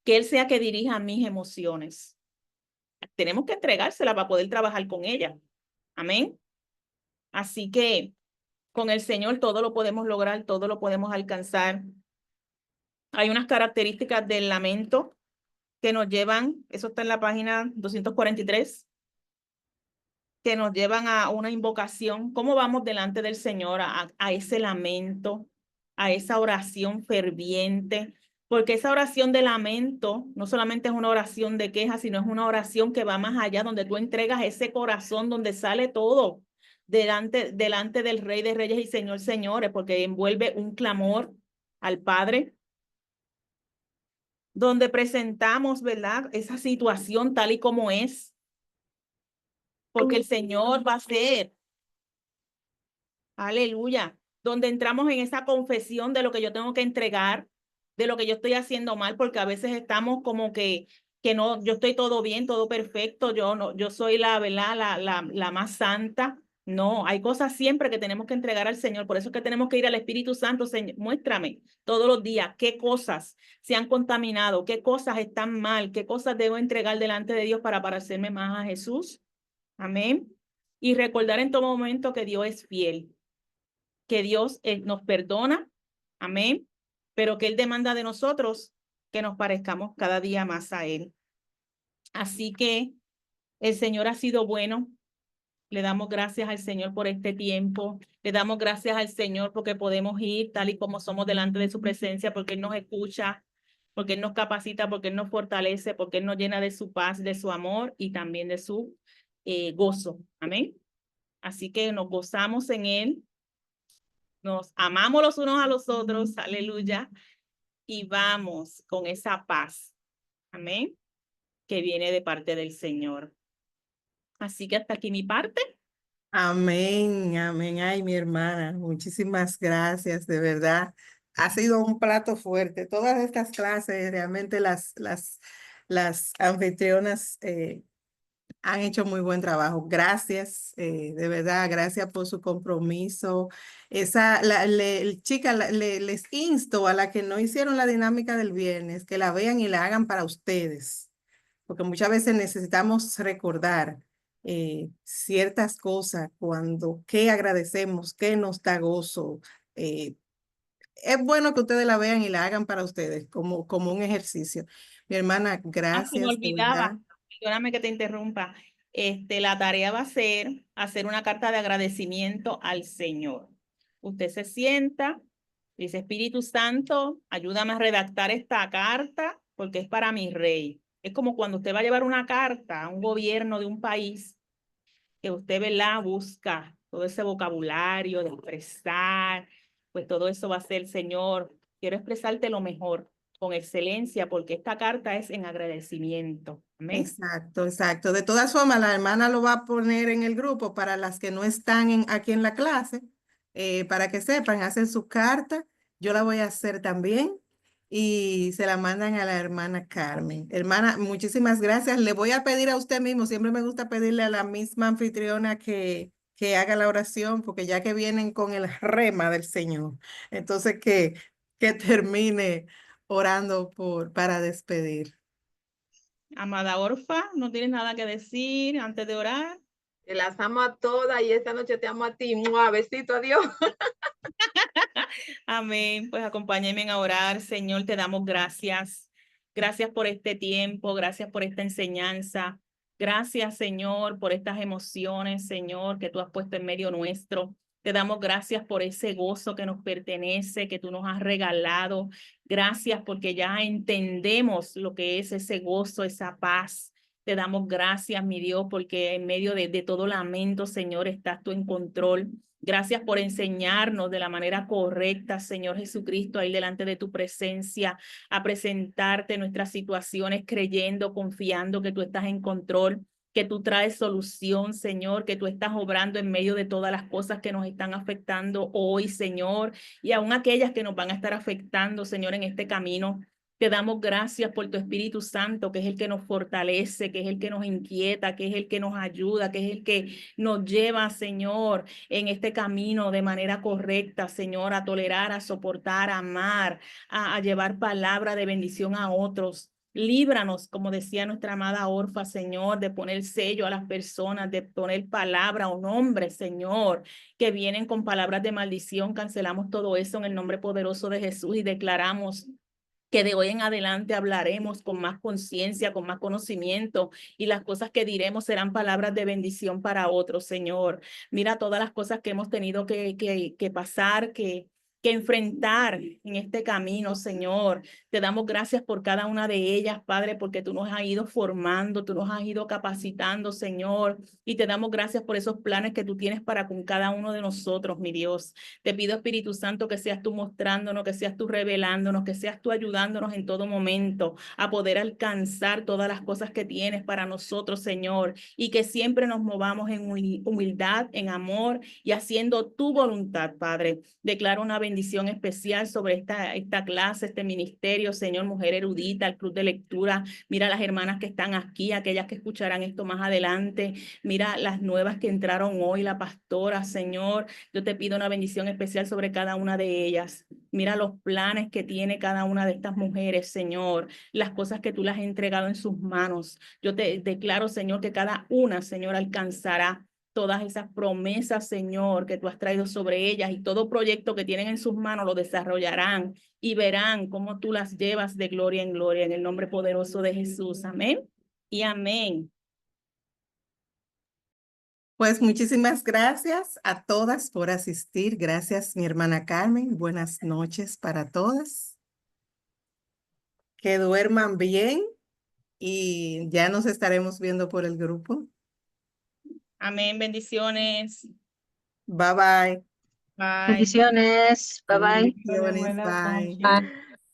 Que Él sea que dirija mis emociones. Tenemos que entregársela para poder trabajar con ella. Amén. Así que con el Señor todo lo podemos lograr, todo lo podemos alcanzar. Hay unas características del lamento que nos llevan, eso está en la página 243, que nos llevan a una invocación. ¿Cómo vamos delante del Señor a ese lamento, a esa oración ferviente? Porque esa oración de lamento no solamente es una oración de queja, sino es una oración que va más allá, donde tú entregas ese corazón, donde sale todo delante del Rey de Reyes y Señor Señores, porque envuelve un clamor al Padre, donde presentamos, ¿verdad?, esa situación tal y como es, porque el Señor va a ser. Aleluya. Donde entramos en esa confesión de lo que yo tengo que entregar, de lo que yo estoy haciendo mal, porque a veces estamos como que no, yo estoy todo bien, todo perfecto, yo no, yo soy la, ¿verdad?, la más santa. No, hay cosas siempre que tenemos que entregar al Señor. Por eso es que tenemos que ir al Espíritu Santo. Señor, muéstrame todos los días qué cosas se han contaminado, qué cosas están mal, qué cosas debo entregar delante de Dios para parecerme más a Jesús. Amén. Y recordar en todo momento que Dios es fiel, que Dios nos perdona, amén, pero que Él demanda de nosotros que nos parezcamos cada día más a Él. Así que el Señor ha sido bueno. Le damos gracias al Señor por este tiempo. Le damos gracias al Señor porque podemos ir tal y como somos delante de su presencia, porque Él nos escucha, porque Él nos capacita, porque Él nos fortalece, porque Él nos llena de su paz, de su amor y también de su gozo. Amén. Así que nos gozamos en Él. Nos amamos los unos a los otros, aleluya, y vamos con esa paz, amén, que viene de parte del Señor. Así que hasta aquí mi parte. Amén, amén. Ay, mi hermana, muchísimas gracias, de verdad. Ha sido un plato fuerte. Todas estas clases, realmente las anfitrionas han hecho muy buen trabajo. Gracias, de verdad, gracias por su compromiso. Chica, les insto a las que no hicieron la dinámica del viernes, que la vean y la hagan para ustedes, porque muchas veces necesitamos recordar ciertas cosas cuando, qué agradecemos, qué nos da gozo. Es bueno que ustedes la vean y la hagan para ustedes como un ejercicio. Mi hermana, Se me gracias, de verdad. olvidaba, perdóname que te interrumpa. La tarea va a ser hacer una carta de agradecimiento al Señor. Usted se sienta, dice: Espíritu Santo, ayúdame a redactar esta carta porque es para mi rey. Es como cuando usted va a llevar una carta a un gobierno de un país, que usted, ¿verdad?, busca todo ese vocabulario de expresar, pues todo eso va a ser: Señor, quiero expresarte lo mejor, con excelencia, porque esta carta es en agradecimiento. Amén. Exacto, exacto. De todas formas, la hermana lo va a poner en el grupo para las que no están aquí en la clase, para que sepan, hacen su carta. Yo la voy a hacer también y se la mandan a la hermana Carmen. Hermana, muchísimas gracias. Le voy a pedir a usted mismo, siempre me gusta pedirle a la misma anfitriona que haga la oración, porque ya que vienen con el rema del Señor, entonces que termine orando para despedir. Amada Orfa, ¿no tienes nada que decir antes de orar? Que las amo a todas y esta noche te amo a ti. ¡Mua! Besito, adiós. Amén. Pues acompáñenme a orar. Señor, te damos gracias. Gracias por este tiempo, gracias por esta enseñanza. Gracias, Señor, por estas emociones, Señor, que tú has puesto en medio nuestro. Te damos gracias por ese gozo que nos pertenece, que tú nos has regalado. Gracias porque ya entendemos lo que es ese gozo, esa paz. Te damos gracias, mi Dios, porque en medio de todo lamento, Señor, estás tú en control. Gracias por enseñarnos de la manera correcta, Señor Jesucristo, ahí delante de tu presencia, a presentarte nuestras situaciones, creyendo, confiando que tú estás en control, que tú traes solución, Señor, que tú estás obrando en medio de todas las cosas que nos están afectando hoy, Señor, y aún aquellas que nos van a estar afectando, Señor, en este camino. Te damos gracias por tu Espíritu Santo, que es el que nos fortalece, que es el que nos inquieta, que es el que nos ayuda, que es el que nos lleva, Señor, en este camino de manera correcta, Señor, a tolerar, a soportar, a amar, a llevar palabra de bendición a otros. Líbranos, como decía nuestra amada Orfa, Señor, de poner sello a las personas, de poner palabra o nombre, Señor, que vienen con palabras de maldición. Cancelamos todo eso en el nombre poderoso de Jesús y declaramos que de hoy en adelante hablaremos con más conciencia, con más conocimiento, y las cosas que diremos serán palabras de bendición para otros, Señor. Mira todas las cosas que hemos tenido que pasar, que enfrentar en este camino, Señor. Te damos gracias por cada una de ellas, Padre, porque tú nos has ido formando, tú nos has ido capacitando, Señor, y te damos gracias por esos planes que tú tienes para con cada uno de nosotros, mi Dios. Te pido, Espíritu Santo, que seas tú mostrándonos, que seas tú revelándonos, que seas tú ayudándonos en todo momento a poder alcanzar todas las cosas que tienes para nosotros, Señor, y que siempre nos movamos en humildad, en amor y haciendo tu voluntad, Padre. Declaro una bendición especial sobre esta clase, este ministerio, Señor, Mujer Erudita, el Club de Lectura. Mira las hermanas que están aquí, aquellas que escucharán esto más adelante. Mira las nuevas que entraron hoy, la pastora, Señor. Yo te pido una bendición especial sobre cada una de ellas. Mira los planes que tiene cada una de estas mujeres, Señor, las cosas que tú las has entregado en sus manos. Yo te declaro, Señor, que cada una, Señor, alcanzará todas esas promesas, Señor, que tú has traído sobre ellas, y todo proyecto que tienen en sus manos lo desarrollarán y verán cómo tú las llevas de gloria en gloria, en el nombre poderoso de Jesús. Amén y amén. Pues muchísimas gracias a todas por asistir. Gracias, mi hermana Carmen. Buenas noches para todas. Que duerman bien y ya nos estaremos viendo por el grupo. Amén, bendiciones. Bye bye. Bye. Bendiciones. Bye bye. Bendiciones, bye. Bye.